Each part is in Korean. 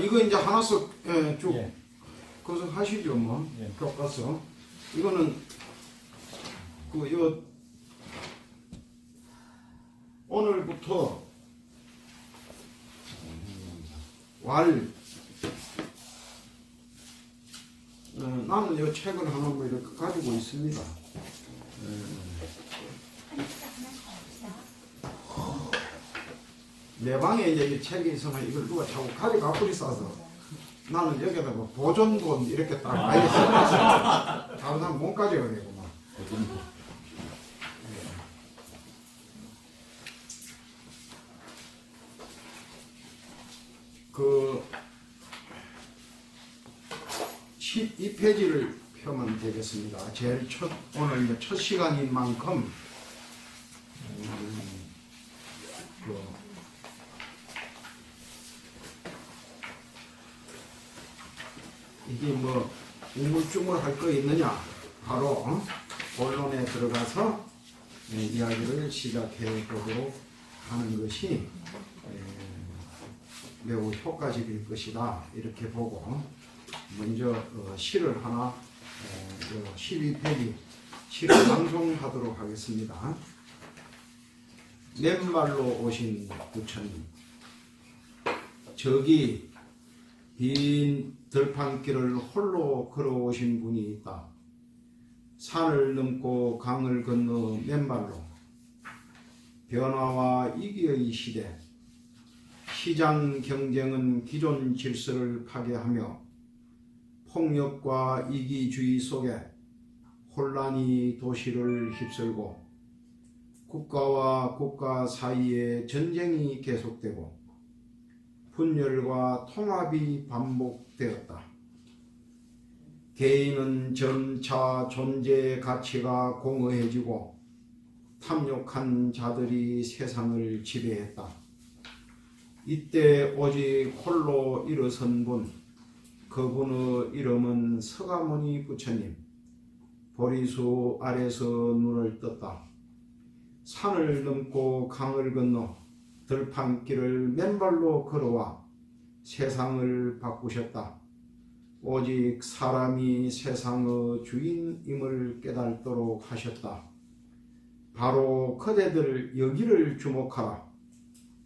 이거 이제 하나씩 쭉 예. 그것을 하시죠 뭐. 예. 교과서. 이거는 오늘부터 나는 이 책을 하나 뭐 이렇게 가지고 있습니다. 내 방에 이제 이 책이 있으면 이걸 누가 자꾸 가져가고 있어서 나는 여기다가 보존본 이렇게 딱 아예 써놨어요. 다른 사람 못 가져가야 되고 막. 그 12페이지를 펴면 되겠습니다. 제일 오늘 이제 첫 시간인 만큼 이게 뭐 우물쭈물 할 거 있느냐, 바로 본론에 들어가서 이야기를 시작해 보도록 하는 것이 매우 효과적일 것이다 이렇게 보고, 먼저 시를 하나 12페이지 시를 방송하도록 하겠습니다. 맨발로 오신 부처님, 저기 빈 들판길을 홀로 걸어오신 분이 있다. 산을 넘고 강을 건너 맨발로. 변화와 이기의 시대. 시장 경쟁은 기존 질서를 파괴하며 폭력과 이기주의 속에 혼란이 도시를 휩쓸고 국가와 국가 사이에 전쟁이 계속되고 분열과 통합이 반복되었다. 개인은 점차 존재의 가치가 공허해지고 탐욕한 자들이 세상을 지배했다. 이때 오직 홀로 일어선 분, 그분의 이름은 서가모니 부처님. 보리수 아래서 눈을 떴다. 산을 넘고 강을 건너 들판길을 맨발로 걸어와 세상을 바꾸셨다. 오직 사람이 세상의 주인임을 깨닫도록 하셨다. 바로 그대들 여기를 주목하라.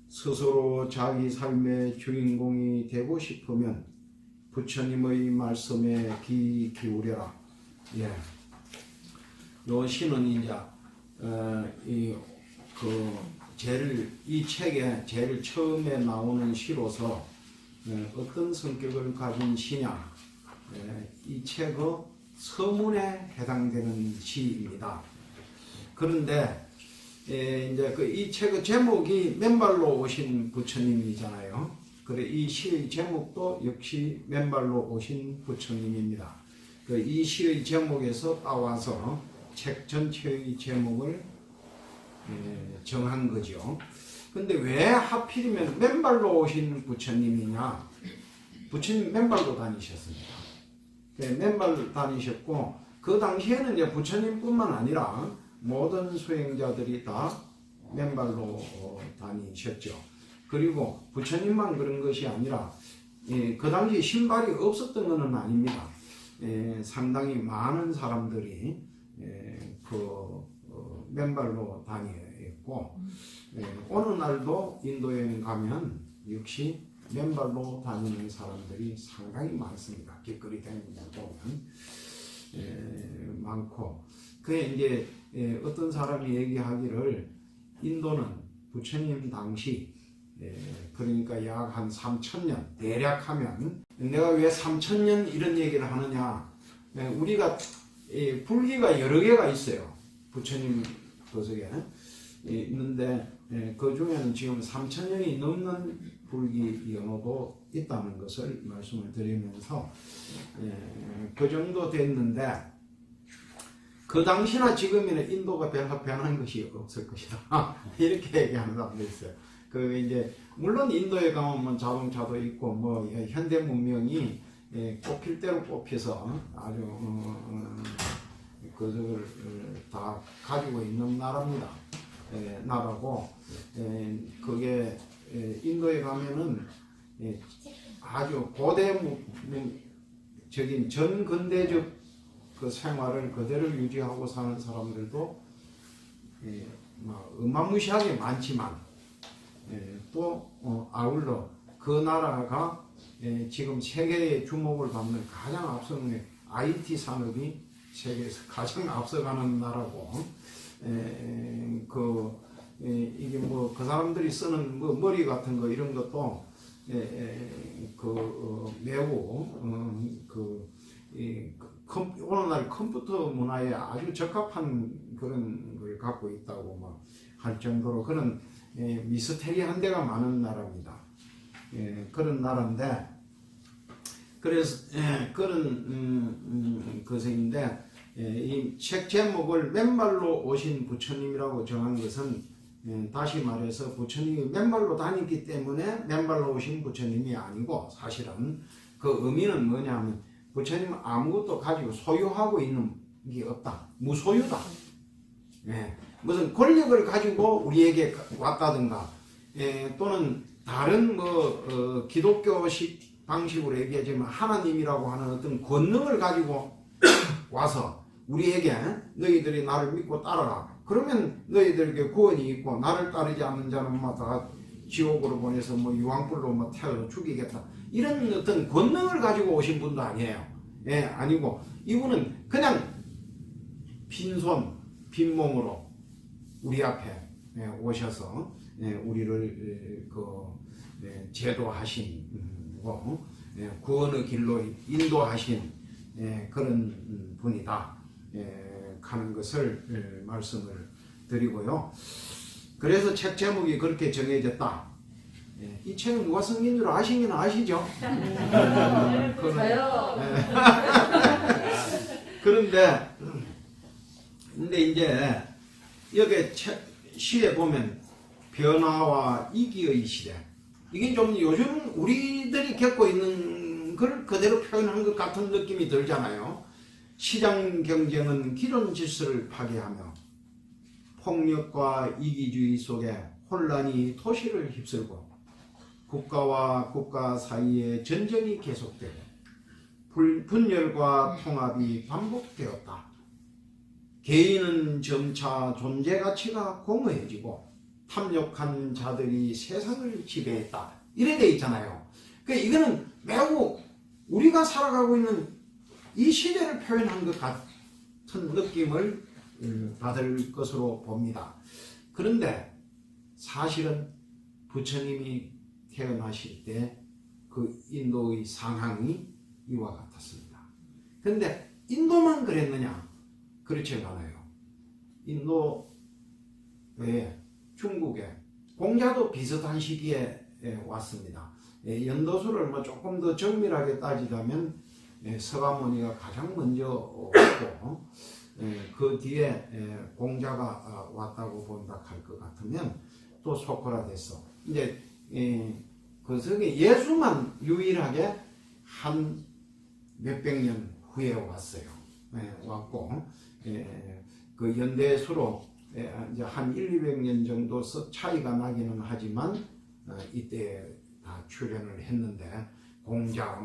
스스로 자기 삶의 주인공이 되고 싶으면 부처님의 말씀에 귀 기울여라. 예. 요 시는 이제 이 책에 제일 처음에 나오는 시로서 어떤 성격을 가진 시냐, 이 책의 서문에 해당되는 시입니다. 그런데 이제 이 책의 제목이 맨발로 오신 부처님이잖아요. 그래 이 시의 제목도 역시 맨발로 오신 부처님입니다. 이 시의 제목에서 따와서 책 전체의 제목을 정한 거죠. 근데 왜 하필이면 맨발로 오신 부처님이냐? 부처님 맨발로 다니셨습니다. 맨발로 다니셨고, 그 당시에는 이제 부처님뿐만 아니라 모든 수행자들이 다 맨발로 다니셨죠. 그리고 부처님만 그런 것이 아니라 그 당시 신발이 없었던 것은 아닙니다. 상당히 많은 사람들이 맨발로 다녔고, 어느 날도 인도에 가면 역시 맨발로 다니는 사람들이 상당히 많습니다. 길거리 다니는 거 보면 많고, 그게 이제 어떤 사람이 얘기하기를 인도는 부처님 당시 그러니까 약 한 3,000년 대략 하면, 내가 왜 3,000년 이런 얘기를 하느냐, 우리가 불기가 여러 개가 있어요. 부처님 도석에 있는데 그 중에는 지금 3,000년이 넘는 불기 연호도 있다는 것을 말씀을 드리면서 그 정도 됐는데, 그 당시나 지금이나 인도가 변한 것이 없을 것이다. 이렇게 얘기하는 사람도 있어요. 이제 물론 인도에 가면 자동차도 있고 뭐 현대 문명이 꽃필 대로 꽃피서 아주 그걸 다 가지고 있는 나라입니다. 나라고, 그게 인도에 가면은 아주 고대적인 전근대적 그 생활을 그대로 유지하고 사는 사람들도 어마무시하게 많지만 또 아울러 그 나라가 지금 세계의 주목을 받는 가장 앞서는 IT 산업이 세계에서 가장 앞서가는 나라고 이게 뭐 그 사람들이 쓰는 뭐 머리 같은 거 이런 것도 매우 오늘날 컴퓨터 문화에 아주 적합한 그런 걸 갖고 있다고 뭐 할 정도로 그런 미스테리한 데가 많은 나라입니다. 그런 나라인데 그래서 그런 것인데 이 책 제목을 맨발로 오신 부처님이라고 정한 것은 다시 말해서 부처님이 맨발로 다녔기 때문에 맨발로 오신 부처님이 아니고 사실은 그 의미는 뭐냐면 부처님은 아무것도 가지고 소유하고 있는 게 없다. 무소유다. 무슨 권력을 가지고 우리에게 왔다든가 또는 다른 기독교식 방식으로 얘기하자면 하나님이라고 하는 어떤 권능을 가지고 와서 우리에게 너희들이 나를 믿고 따라라. 그러면 너희들에게 구원이 있고 나를 따르지 않는 자는 다 지옥으로 보내서 유황불로 태워서 죽이겠다. 이런 어떤 권능을 가지고 오신 분도 아니에요. 아니고 이분은 그냥 빈손 빈몸으로 우리 앞에 오셔서 우리를 제도하신 구원의 길로 인도하신 그런 분이다 하는 것을 말씀을 드리고요. 그래서 책 제목이 그렇게 정해졌다. 이 책은 누가 쓴 줄 아시긴 아시죠? 저요. 그런데 이제 여기 시에 보면 변화와 이기의 시대, 이게 좀 요즘 우리들이 겪고 있는 걸 그대로 표현한 것 같은 느낌이 들잖아요. 시장 경쟁은 기존 질서를 파괴하며 폭력과 이기주의 속에 혼란이 도시를 휩쓸고 국가와 국가 사이에 전쟁이 계속되고 분열과 통합이 반복되었다. 개인은 점차 존재 가치가 공허해지고 탐욕한 자들이 세상을 지배했다. 이래 돼 있잖아요. 그러니까 이거는 매우 우리가 살아가고 있는 이 시대를 표현한 것 같은 느낌을 받을 것으로 봅니다. 그런데 사실은 부처님이 태어나실 때 그 인도의 상황이 이와 같았습니다. 그런데 인도만 그랬느냐? 그렇지 않아요. 인도 외에 중국에 공자도 비슷한 시기에 왔습니다. 연도수를 조금 더 정밀하게 따지자면 서가모니가 가장 먼저 왔고 그 뒤에 공자가 왔다고 본다 할 것 같으면 또 소크라테스 이제 그 속에 예수만 유일하게 한 몇백 년 후에 왔어요. 왔고 그 연대수로 이제 한 1,200년 정도 차이가 나기는 하지만 이때 다 출연을 했는데 공자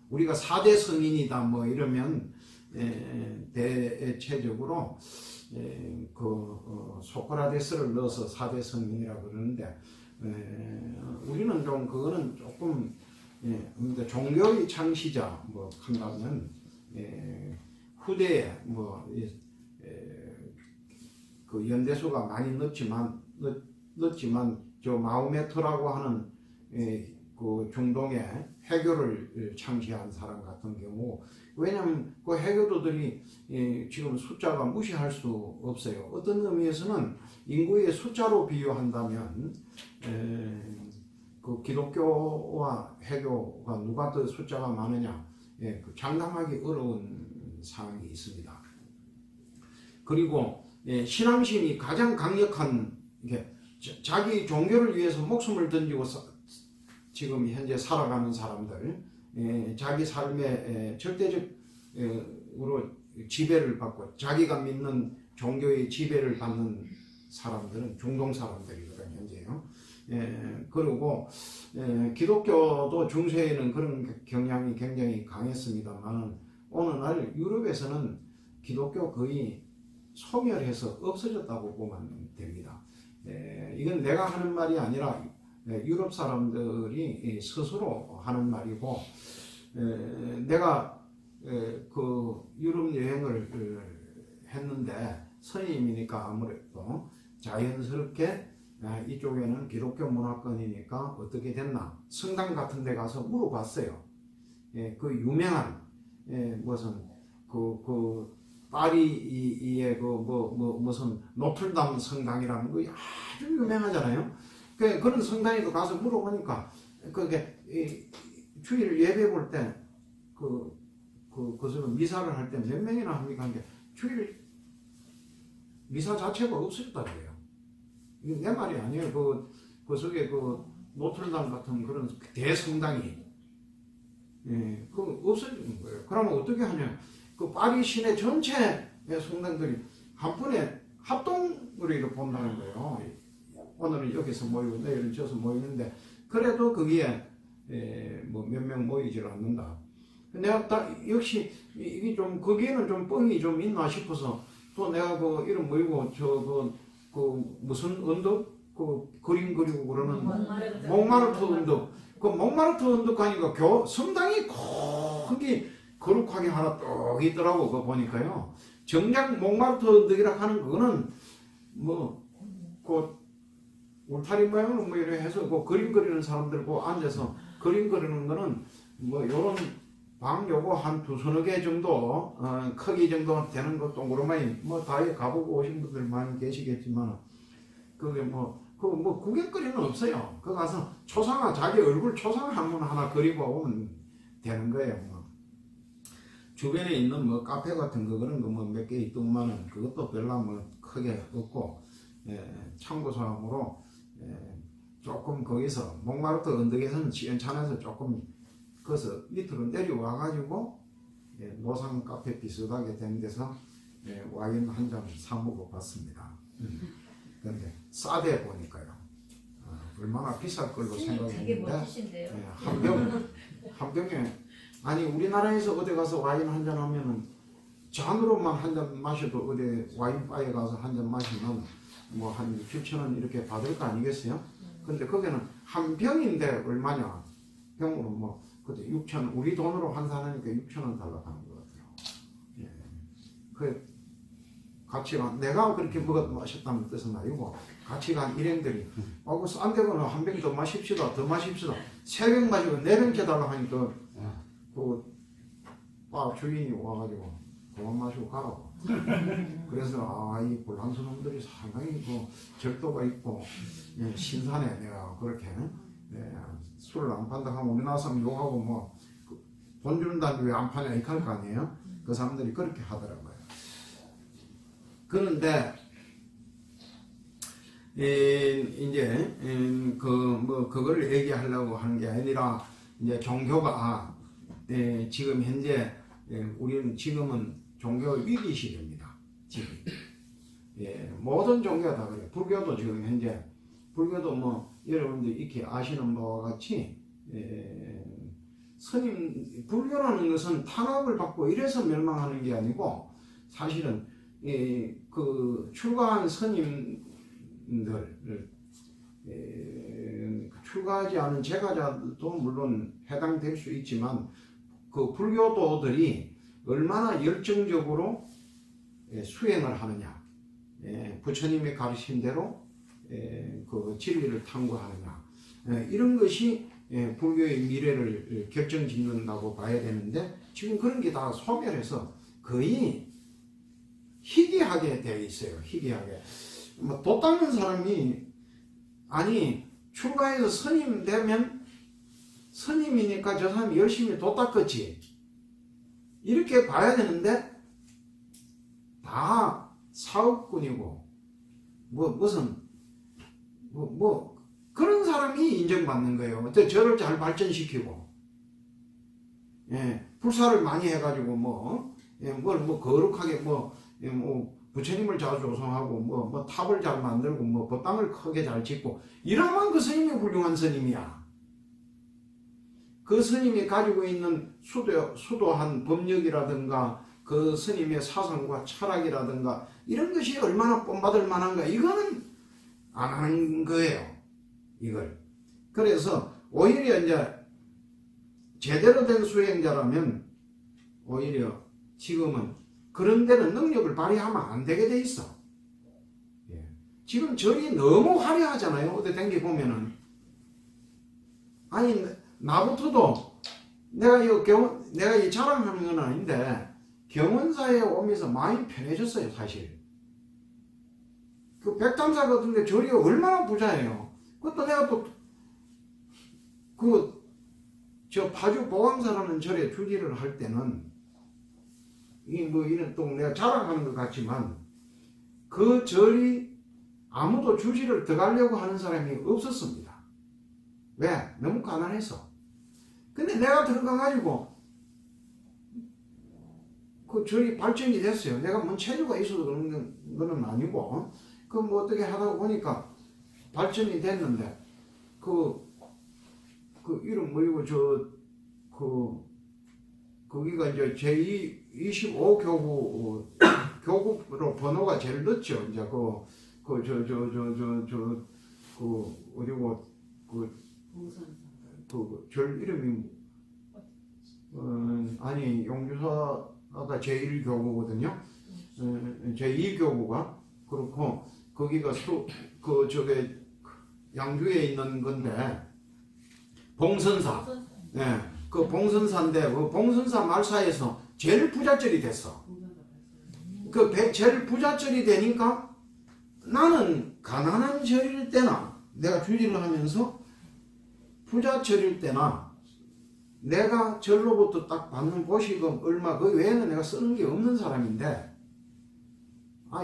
우리가 4대 성인이다 이러면 대체적으로 소크라테스를 넣어서 4대 성인이라고 그러는데 우리는 좀 그거는 조금 종교의 창시자 한다면 후대에 그 연대수가 많이 늦지만 저 마호메트라고 하는 그 중동에 해교를 창시한 사람 같은 경우 왜냐하면 그 해교도들이 지금 숫자가 무시할 수 없어요. 어떤 의미에서는 인구의 숫자로 비유한다면 그 기독교와 해교가 누가 더 숫자가 많으냐 장담하기 어려운 상황이 있습니다. 그리고 신앙심이 가장 강력한 자기 종교를 위해서 목숨을 던지고 지금 현재 살아가는 사람들 자기 삶에 절대적으로 지배를 받고 자기가 믿는 종교의 지배를 받는 사람들은 중동 사람들이거든요. 현재요. 그리고 기독교도 중세에는 그런 경향이 굉장히 강했습니다만 오늘날 유럽에서는 기독교 거의 소멸해서 없어졌다고 보면 됩니다. 이건 내가 하는 말이 아니라 유럽 사람들이 스스로 하는 말이고, 내가 그 유럽 여행을 했는데 스님이니까 아무래도 자연스럽게 이쪽에는 기독교 문화권이니까 어떻게 됐나 성당 같은 데 가서 물어봤어요. 그 유명한 무슨 그 파리의 무슨 노틀담 성당이라는 거 아주 유명하잖아요. 그런 성당에도 가서 물어보니까 그게 주일 예배 볼 때 그것은 미사를 할 때 몇 명이나 합니까? 하는데 주일 미사 자체가 없어졌다 그래요. 내 말이 아니에요. 그 속에 그 노틀담 같은 그런 대성당이 그 없어지는 거예요. 그러면 어떻게 하냐? 그 파리 시내 전체의 성당들이 한 번에 합동으로 이렇게 본다는 거예요. 오늘은 여기서 모이고 내일은 저기서 모이는데 그래도 거기에 뭐 몇 명 모이질 않는다. 내가 역시 이게 좀 거기에는 좀 뻥이 좀 있나 싶어서 또 내가 그 이름 모이고 그 무슨 언덕 그 그림 그리고 그러는 몽마르트 언덕 그 몽마르트 언덕 가니까 성당이 크게 거룩하게 하나 딱 있더라고. 그거 보니까요. 정작 몽마르트 언덕이라 하는 그거는 뭐 그 울타리 모양으로 뭐 이렇게 해서 그 그림 그리는 사람들 그 앉아서 그림 그리는 거는 뭐 요런 방 요거 한 두서너 개 정도 크기 정도 되는 거 동그라미 뭐 다에 가보고 오신 분들 많이 계시겠지만 그게 뭐 구경거리는 없어요. 그 가서 초상화 자기 얼굴 초상화 한번 하나 그리고 오면 되는 거예요. 뭐. 주변에 있는 뭐 카페 같은 거 그런 거 뭐 몇 개 있더만은 그것도 별로 뭐 크게 없고 참고사항으로 조금 거기서 몽마르트 언덕에서는 시원찮아서 조금 거기서 밑으로 내려와 가지고 노상 카페 비슷하게 된 데서 와인 한 잔 사 먹어봤습니다. 그런데 싸대 보니까요. 얼마나 비쌀 걸로 생각했는데 한 병에 아니 우리나라에서 어디 가서 와인 한 잔 하면은 잔으로만 한 잔 마셔도 어디 와인바에 가서 한 잔 마시면 뭐 한 7,000원 이렇게 받을 거 아니겠어요? 근데 거기는 한 병인데 얼마냐? 병으로 뭐 그때 6,000원 우리 돈으로 환산하니까 6,000원 달라고 하는 것 같아요. 그 같이 간 내가 그렇게 마셨다는 뜻은 아니고 같이 간 일행들이 그 싼 데거는 한 병 더 마십시다 더 마십시다 3병 마시고 4병 깨달라 하니까 바 주인이 와가지고 그만 마시고 가라고. 그래서 이 볼란스 놈들이 상당히 절도가 있고 신선해. 내가 그렇게 술을 안 판다 하면 우리나라 사람 욕하고 뭐 돈 준다는데 왜 안 파냐 이렇게 할 거 아니에요. 그 사람들이 그렇게 하더라고요. 그런데 이제 그걸 얘기하려고 하는 게 아니라 이제 종교가 지금 현재 우리는 지금은 종교 위기 시대입니다. 지금 모든 종교가 다 그래요. 불교도 지금 현재 불교도 뭐 여러분들 이렇게 아시는 바와 같이 스님 불교라는 것은 탄압을 받고 이래서 멸망하는 게 아니고 사실은 그 출가한 스님들 출가하지 않은 제가자도 물론 해당될 수 있지만 그 불교도들이 얼마나 열정적으로 수행을 하느냐, 부처님의 가르침대로 그 진리를 탐구하느냐, 이런 것이 불교의 미래를 결정짓는다고 봐야 되는데 지금 그런 게 다 소멸해서 거의 희귀하게 되어 있어요. 희귀하게. 뭐 도 닦는 사람이 아니 출가해서 스님 되면 스님이니까 저 사람이 열심히 도 닦았지 이렇게 봐야 되는데 다 사업꾼이고 무슨 그런 사람이 인정받는 거예요. 저를 잘 발전시키고 불사를 많이 해가지고 뭘 거룩하게 부처님을 잘 조성하고 뭐 탑을 잘 만들고 뭐 법당을 크게 잘 짓고 이러면 그 스님이 훌륭한 스님이야. 그 스님이 가지고 있는 수도한 법력이라든가 그 스님의 사상과 철학이라든가 이런 것이 얼마나 본받을 만한가, 이거는 안 하는 거예요. 이걸. 그래서 오히려 이제 제대로 된 수행자라면 오히려 지금은 그런 데는 능력을 발휘하면 안 되게 돼 있어. 예. 지금 절이 너무 화려하잖아요. 어디 댕겨 보면은. 아니, 나부터도 내가 이 자랑하는 건 아닌데 경원사에 오면서 많이 편해졌어요, 사실. 그 백담사 같은 데 절이 얼마나 부자예요. 그것도 내가 저 파주 보왕사라는 절에 주지를 할 때는 이런 또 내가 자랑하는 것 같지만 그 절이 아무도 주지를 더 가려고 하는 사람이 없었습니다. 왜? 너무 가난해서. 근데 내가 들어가가지고 그 절이 발전이 됐어요. 내가 뭔 체류가 있어서 그런 거는 아니고 그 뭐 어떻게 하다 보니까 발전이 됐는데 그 이름 뭐이고 거기가 이제 제25교구 교구로 번호가 제일 늦죠. 이제 어디고 절 이름이 아니 용주사가 제1교구거든요. 제2교구가 그렇고 거기가 양주에 있는 건데 봉선사. 네, 그 봉선사인데 그 봉선사 말사에서 제일 부자절이 됐어. 그 제일 부자절이 되니까 나는 가난한 절일 때나 내가 주지를 하면서 부자절일 때나 내가 절로부터 딱 받는 보시금 얼마 그 외에는 내가 쓰는 게 없는 사람인데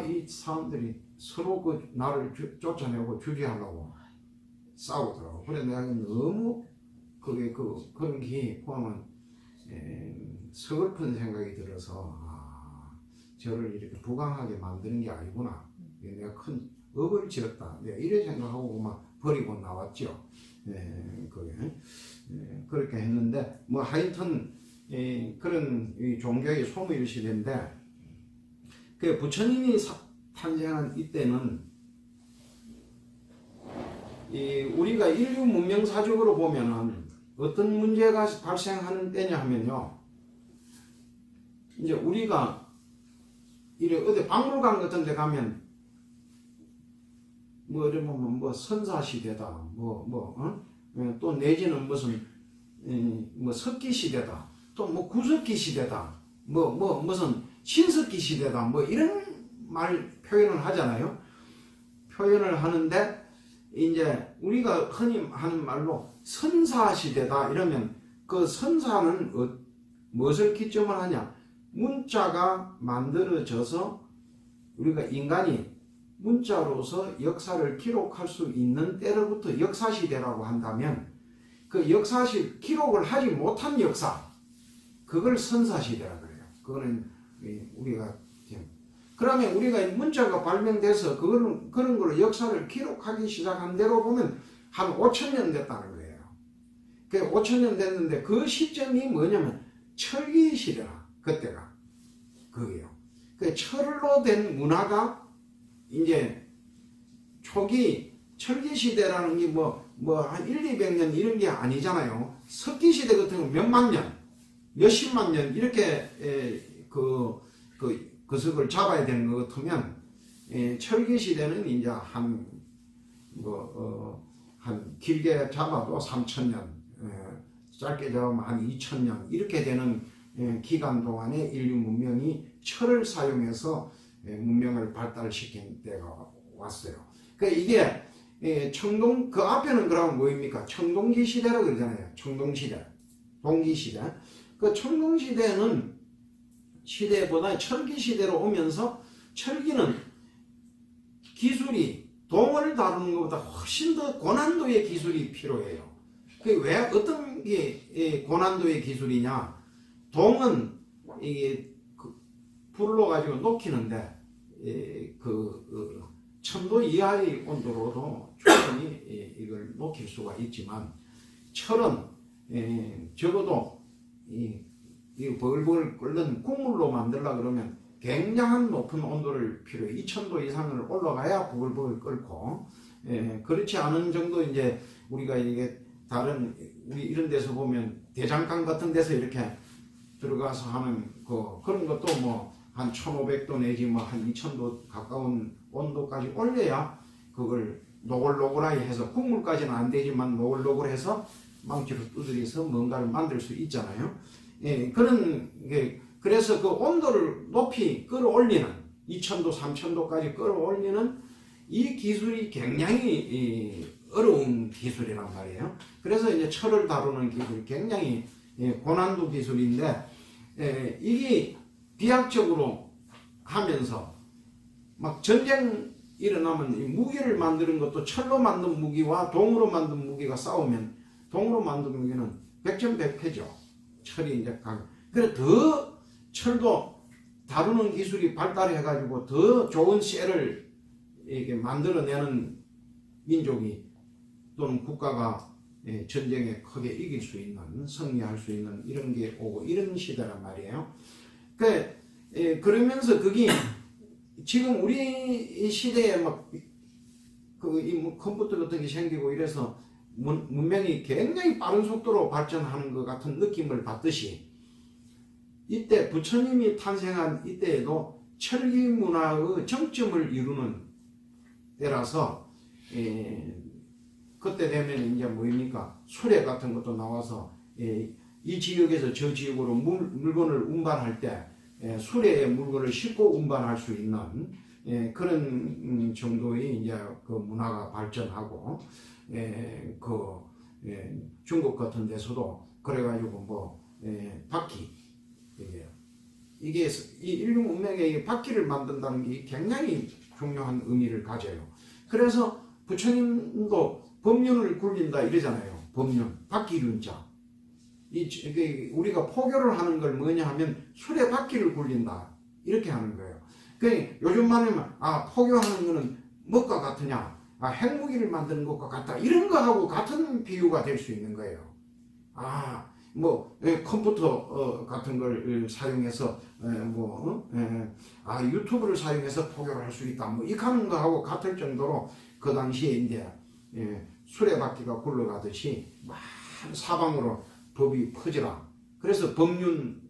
이 사람들이 서로 나를 쫓아내고 주지하려고 싸우더라고. 그래 내가 너무 그런 게 보면 서글픈 생각이 들어서 저를 이렇게 부강하게 만드는 게 아니구나. 내가 큰 업을 지었다. 내가 이래 생각하고 막 버리고 나왔죠. 그렇게 했는데 뭐 하여튼 그런 종교의 소멸 시대인데 그 부처님이 탄생한 이때는 우리가 인류 문명사적으로 보면은 어떤 문제가 발생하는 때냐 하면요. 이제 우리가 어디 박물관 같은 데 가면 뭐 선사시대다 또 내지는 무슨 석기 시대다 또 뭐 구석기 시대다 무슨 신석기 시대다 이런 말 표현을 하잖아요. 표현을 하는데 이제 우리가 흔히 하는 말로 선사시대다 이러면 그 선사는 무엇을 기점을 하냐? 문자가 만들어져서 우리가 인간이 문자로서 역사를 기록할 수 있는 때로부터 역사시대라고 한다면 그 기록을 하지 못한 역사 그걸 선사시대라 그래요. 그거는 우리가 그러면 우리가 문자가 발명돼서 그런 걸로 역사를 기록하기 시작한 대로 보면 한 5,000년 됐다는 거예요. 그 5,000년 됐는데 그 시점이 뭐냐면 철기 시대라. 그때가 그게요. 그 철로 된 문화가 이제 초기 철기 시대라는 게 한 200년 이런 게 아니잖아요. 석기 시대 같은 건 몇만 년, 몇십만 년 이렇게 그석을 잡아야 되는 것 같으면 철기 시대는 이제 한 길게 잡아도 3,000년, 짧게 잡으면 한 2,000년 이렇게 되는 기간 동안에 인류 문명이 철을 사용해서 문명을 발달시킨 때가 왔어요. 그러니까 이게 청동 그 앞에는 그러면 뭐입니까? 청동기 시대라고 그러잖아요. 청동시대, 동기시대. 그 청동시대는 시대보다 철기 시대로 오면서 철기는 기술이 동을 다루는 것보다 훨씬 더 고난도의 기술이 필요해요. 그게 왜 어떤 게 고난도의 기술이냐? 동은 이게 불로 가지고 녹이는데 천도 이하의 온도로도 충분히 이걸 녹일 수가 있지만 철은 적어도 이 벌벌 끓는 국물로 만들려 그러면 굉장한 높은 온도를 필요해. 2000도 이상을 올라가야 부글부글 끓고, 그렇지 않은 정도 이제 우리가 이게 다른 우리 이런 데서 보면 대장간 같은 데서 이렇게 들어가서 하는 그런 것도 뭐 한 1500도 내지 뭐 한 2000도 가까운 온도까지 올려야 그걸 노골노골하게 해서 국물까지는 안 되지만 노골노골해서 망치로 두드려서 뭔가를 만들 수 있잖아요. 그런 게 그래서 그 온도를 높이 끌어올리는 2000도, 3000도까지 끌어올리는 이 기술이 굉장히 어려운 기술이란 말이에요. 그래서 이제 철을 다루는 기술이 굉장히 고난도 기술인데 이게 비약적으로 하면서 막 전쟁 일어나면 무기를 만드는 것도 철로 만든 무기와 동으로 만든 무기가 싸우면 동으로 만든 무기는 백전백패죠. 철이 이제 그래 더 철도 다루는 기술이 발달해가지고 더 좋은 쇠를 이렇게 만들어내는 민족이 또는 국가가 전쟁에 크게 이길 수 있는 승리할 수 있는 이런 게 오고 이런 시대란 말이에요. 그러면서 그게 지금 우리 시대에 막 컴퓨터 같은 게 생기고 이래서 문명이 굉장히 빠른 속도로 발전하는 것 같은 느낌을 받듯이 이때 부처님이 탄생한 이때에도 철기 문화의 정점을 이루는 때라서 그때 되면 이제 뭐입니까? 수레 같은 것도 나와서 이 지역에서 저 지역으로 물건을 운반할 때 수레에 물건을 싣고 운반할 수 있는 그런 정도의 이제 그 문화가 발전하고 중국 같은 데서도 그래가지고 뭐 바퀴 이게 이 인류 문명에 바퀴를 만든다는 게 굉장히 중요한 의미를 가져요. 그래서 부처님도 법륜을 굴린다 이러잖아요. 법륜, 바퀴륜자. 우리가 포교를 하는 걸 뭐냐 하면 수레 바퀴를 굴린다 이렇게 하는 거예요. 요즘 말하면 포교하는 거는 뭐가 같으냐, 핵무기를 만드는 것과 같다 이런 거하고 같은 비유가 될 수 있는 거예요. 컴퓨터 같은 걸 사용해서 유튜브를 사용해서 포교를 할 수 있다 뭐 이렇게 하는 거하고 같을 정도로 그 당시에 이제 수레바퀴가 굴러가듯이 막 사방으로 법이 퍼지라. 그래서 법륜,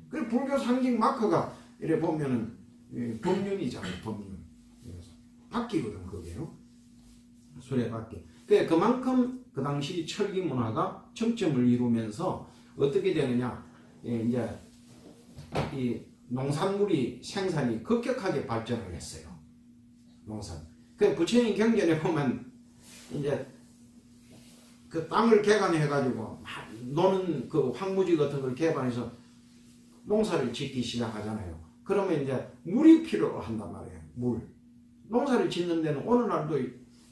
그 불교 상징 마크가 이래 보면은 법륜이잖아요. 법륜. 바퀴거든 그게요. 수레바퀴. 그만큼 그 당시 철기 문화가 정점을 이루면서 어떻게 되느냐, 이제 이 농산물이 생산이 급격하게 발전을 했어요. 농산. 부처님 경전에 보면 이제 그 땅을 개간해가지고 노는 그 황무지 같은 걸 개발해서 농사를 짓기 시작하잖아요. 그러면 이제 물이 필요한단 말이에요. 물. 농사를 짓는 데는 오늘날도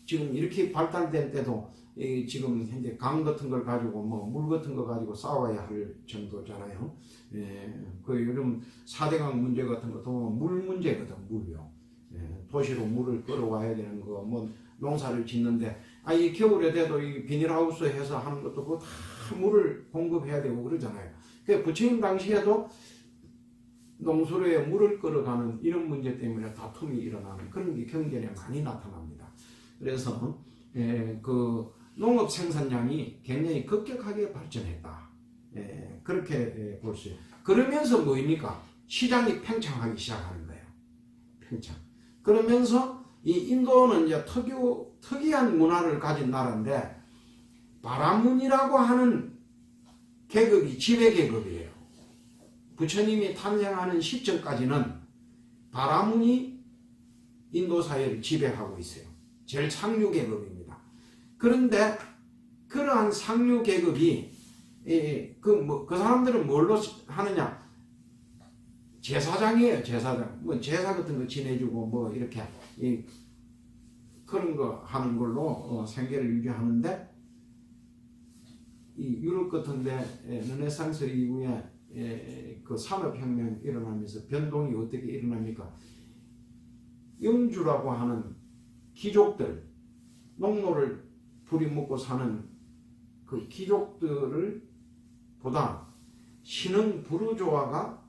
지금 이렇게 발달된 때도 지금 현재 강 같은 걸 가지고 물 같은 거 가지고 싸워야 할 정도잖아요. 요즘 4대강 문제 같은 것도 물 문제거든, 물요. 도시로 물을 끌어와야 되는 거, 농사를 짓는데, 이 겨울에 돼도 이 비닐하우스 해서 하는 것도 그거 다 물을 공급해야 되고 그러잖아요. 부처님 당시에도 농수로에 물을 끌어가는 이런 문제 때문에 다툼이 일어나는 그런 게 경전에 많이 나타납니다. 그래서 그 농업 생산량이 굉장히 급격하게 발전했다. 그렇게 볼 수 있어요. 그러면서 뭐입니까? 시장이 팽창하기 시작하는 거예요. 팽창. 그러면서 이 인도는 이제 특이한 문화를 가진 나라인데 바라문이라고 하는 계급이 지배 계급이에요. 부처님이 탄생하는 시점까지는 바라문이 인도 사회를 지배하고 있어요. 제일 상류 계급입니다. 그런데 그러한 상류 계급이 그 사람들은 뭘로 하느냐? 제사장이에요. 제사장. 제사 같은 거 지내주고 이렇게 그런 거 하는 걸로 생계를 유지하는데 이 유럽 같은데 르네상스 이후에 그 산업혁명 일어나면서 변동이 어떻게 일어납니까? 영주라고 하는 귀족들, 농노를 부리먹고 사는 그 귀족들을 보다 신흥 부르조아가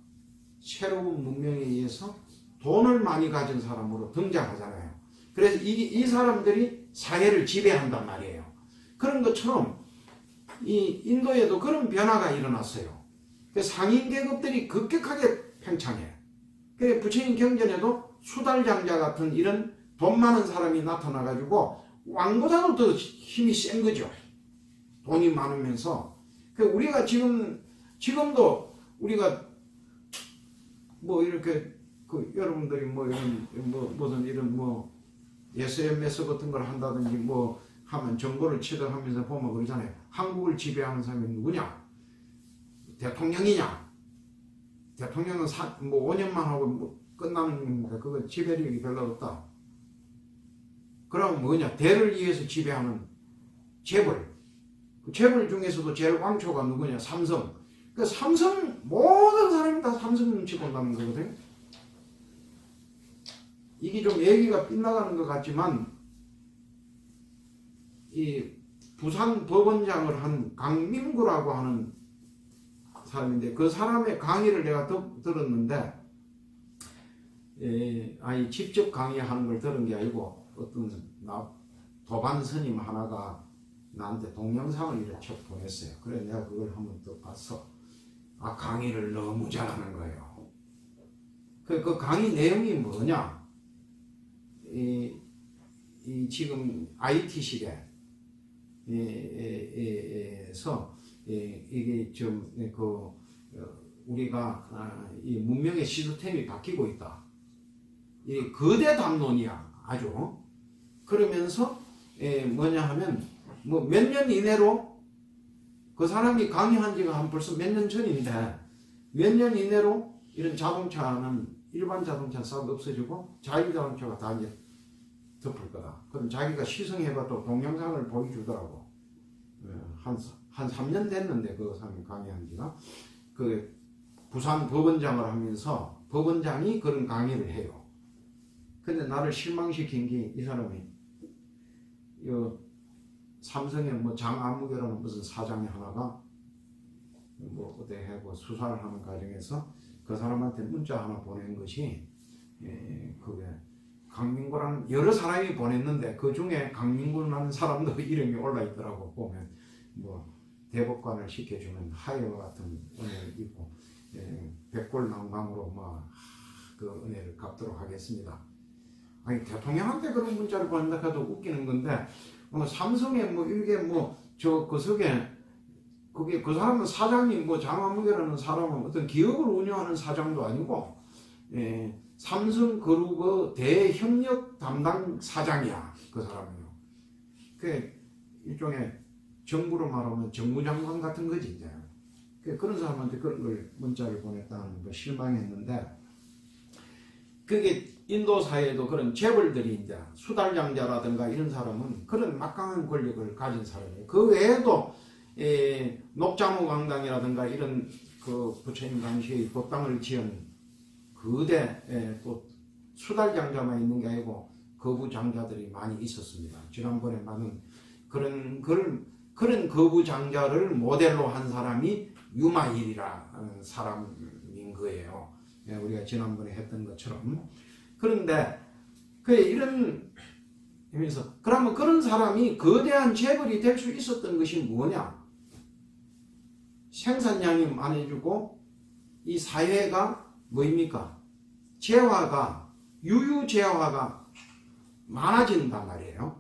새로운 문명에 의해서 돈을 많이 가진 사람으로 등장하잖아요. 그래서 이 사람들이 사회를 지배한단 말이에요. 그런 것처럼 이 인도에도 그런 변화가 일어났어요. 상인 계급들이 급격하게 팽창해요. 부처님 경전에도 수달장자 같은 이런 돈 많은 사람이 나타나가지고 왕보다도 더 힘이 센 거죠. 돈이 많으면서. 우리가 지금도 우리가 뭐 이렇게 여러분들이 뭐 이런 무슨 이런 뭐 SNS 같은 걸 한다든지 뭐 하면 정보를 취득하면서 보면 그러잖아요. 한국을 지배하는 사람이 누구냐? 대통령이냐? 대통령은 뭐 5년만 하고 뭐 끝나는 겁니다. 그거 지배력이 별로 없다. 그럼 뭐냐? 대를 위해서 지배하는 재벌. 그 재벌 중에서도 제일 왕초가 누구냐? 삼성. 그 삼성 모든 사람이 다 삼성 눈치 본다는 거거든요. 이게 좀 얘기가 빗나가는 것 같지만 이 부산 법원장을 한 강민구라고 하는 사람인데 그 사람의 강의를 내가 들었는데 아니 직접 강의하는 걸 들은 게 아니고 어떤 도반 스님 하나가 나한테 동영상을 이렇게 보냈어요. 그래 내가 그걸 한번 또 봤어. 강의를 너무 잘하는 거예요. 그 강의 내용이 뭐냐? 지금 IT 시대에서 이게 좀 우리가 이 문명의 시스템이 바뀌고 있다. 이 거대 담론이야 아주. 그러면서 뭐냐 하면 뭐 몇 년 이내로 그 사람이 강의한 지가 한 벌써 몇 년 전인데 몇 년 이내로 이런 자동차는 일반 자동차 싹 없어지고 자율자동차가 다 이제 덮을 거다. 그럼 자기가 시승해봐도 동영상을 보여주더라고. 한 3년 됐는데 그 사람이 강의한 지가 그 부산 법원장을 하면서 법원장이 그런 강의를 해요. 근데 나를 실망시킨 게 이 사람이 삼성의 뭐 장아무개라는 무슨 사장이 하나가 뭐 어떻게 하고 수사를 하는 과정에서 그 사람한테 문자 하나 보낸 것이 그게 강민구라는 여러 사람이 보냈는데 그 중에 강민구라는 사람도 이름이 올라 있더라고. 보면 뭐 대법관을 시켜주는 하여 같은 은혜를 입고 백골난강으로 뭐 그 은혜를 갚도록 하겠습니다. 아니 대통령한테 그런 문자를 보낸다 해도 웃기는 건데 삼성에 뭐 이게 뭐 그 속에 그게 그 사람은 사장님 뭐 장화무게라는 사람은 어떤 기업을 운영하는 사장도 아니고 삼성그룹의 대협력 담당 사장이야 그 사람은요. 그 일종의 정부로 말하면 정무장관 같은 거지 이제. 그런 사람한테 그런 걸 문자를 보냈다는 거 실망했는데 그게 인도 사회에도 그런 재벌들이 이제 수달장자라든가 이런 사람은 그런 막강한 권력을 가진 사람이에요. 그 외에도 녹자무 강당이라든가 이런 그 부처님 당시의 법당을 지은 거대 또 수달장자만 있는 게 아니고 거부장자들이 많이 있었습니다. 지난번에 많은 그런 거부장자를 모델로 한 사람이 유마일이라는 사람인 거예요. 우리가 지난번에 했던 것처럼. 그런데 이런 의미에서 그러면 그런 사람이 거대한 재벌이 될 수 있었던 것이 뭐냐? 생산량이 많아지고 이 사회가 뭐입니까? 재화가 유유재화가 많아진단 말이에요.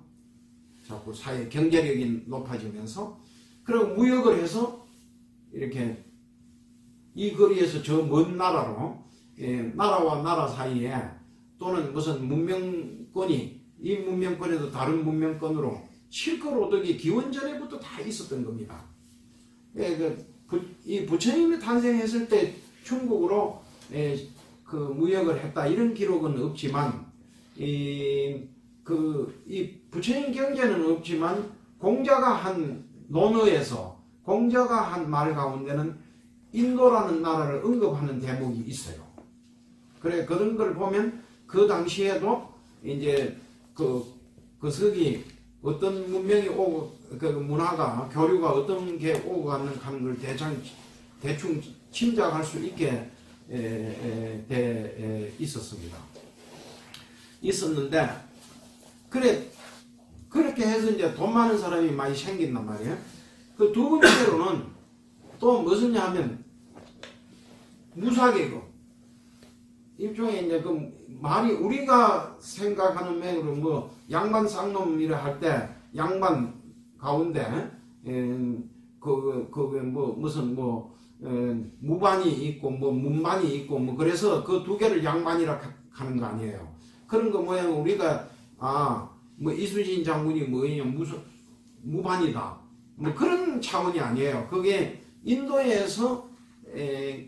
자꾸 사회 경제력이 높아지면서 그리고 무역을 해서 이렇게 이 거리에서 저 먼 나라로 나라와 나라 사이에 또는 무슨 문명권이 이 문명권에도 다른 문명권으로 실컷 오덕이 기원전에부터 다 있었던 겁니다. 이 부처님이 탄생했을 때 중국으로 그 무역을 했다 이런 기록은 없지만 이 부처님 경제는 없지만 공자가 한 논어에서 공자가 한 말 가운데는 인도라는 나라를 언급하는 대목이 있어요. 그래 그런 걸 보면 그 당시에도 이제 그 석이 어떤 문명이 오고 그 문화가 교류가 어떤 게 오고 가는 걸 대충 짐작할 수 있게 있었는데 그렇게 해서 이제 돈 많은 사람이 많이 생긴단 말이에요. 그 두 번째로는 또 무엇이냐 하면 무사계급. 일종의 이제 그 말이 우리가 생각하는 맥으로 뭐 양반 쌍놈이라 할 때 양반 가운데 뭐 무슨 뭐 무반이 있고 뭐 문반이 있고 뭐 그래서 그 두 개를 양반이라 하는 거 아니에요. 그런 거 모양 우리가 뭐 이순신 장군이 뭐냐 무반이다 뭐 그런 차원이 아니에요. 그게 인도에서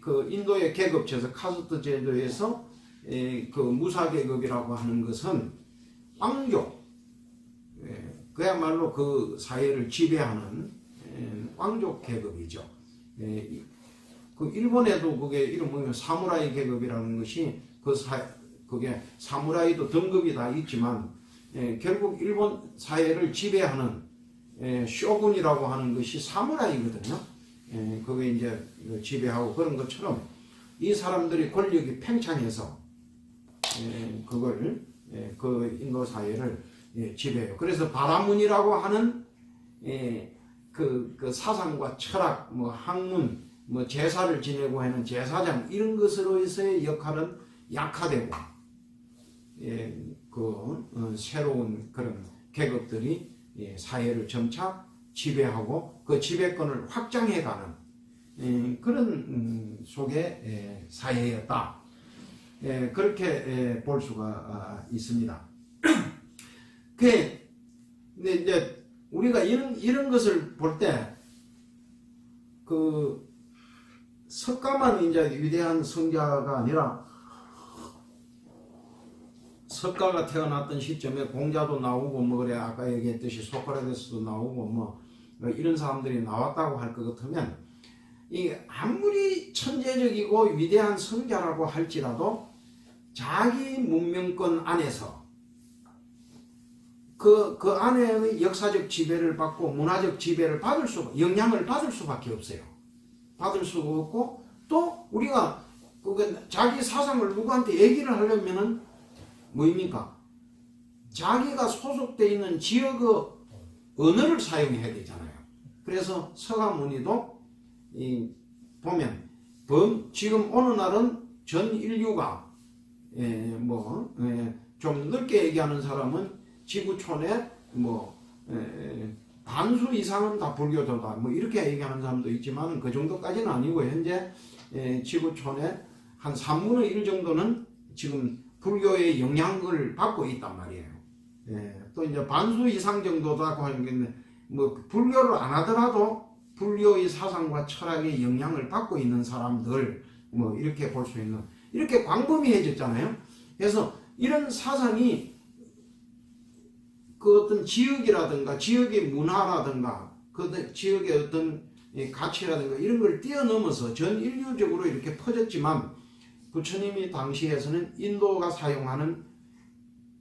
그 인도의 계급제에서 카스트 제도에서 그 무사계급이라고 하는 것은 왕족 그야말로 그 사회를 지배하는 왕족 계급이죠. 그 일본에도 그게 이름은 사무라이 계급이라는 것이 그게 사무라이도 등급이 다 있지만 결국 일본 사회를 지배하는 쇼군이라고 하는 것이 사무라이거든요. 그게 이제 지배하고 그런 것처럼 이 사람들이 권력이 팽창해서 그걸 그 인도 사회를 지배해요. 그래서 바라문이라고 하는 그 사상과 철학, 뭐 학문, 뭐 제사를 지내고 하는 제사장 이런 것으로서의 역할은 약화되고 새로운 그런 계급들이 사회를 점차 지배하고 그 지배권을 확장해가는 그런 속의 사회였다. 그렇게 볼 수가 있습니다. 근데 이제 우리가 이런 것을 볼 때 그 석가만 이제 위대한 성자가 아니라 석가가 태어났던 시점에 공자도 나오고 뭐 그래 아까 얘기했듯이 소크라테스도 나오고 뭐 이런 사람들이 나왔다고 할 것 같으면 이 아무리 천재적이고 위대한 성자라고 할지라도 자기 문명권 안에서 그 안에의 역사적 지배를 받고 문화적 지배를 영향을 받을 수밖에 없어요. 받을 수가 없고 또 우리가 자기 사상을 누구한테 얘기를 하려면은 뭐입니까? 자기가 소속되어 있는 지역의 언어를 사용해야 되잖아요. 그래서 서가모니도 보면 지금 어느 날은 전 인류가 좀 넓게 얘기하는 사람은 지구촌에 반수 이상은 다 불교도다 뭐 이렇게 얘기하는 사람도 있지만 그 정도까지는 아니고 현재 지구촌에 한 3분의 1 정도는 지금 불교의 영향을 받고 있단 말이에요. 또 이제 반수 이상 정도다고 하는 게 뭐 불교를 안 하더라도 불교의 사상과 철학의 영향을 받고 있는 사람들 뭐 이렇게 볼 수 있는 이렇게 광범위해졌잖아요. 그래서 이런 사상이 그 어떤 지역이라든가 지역의 문화라든가 그 지역의 어떤 가치라든가 이런 걸 뛰어넘어서 전 인류적으로 이렇게 퍼졌지만 부처님이 당시에서는 인도가 사용하는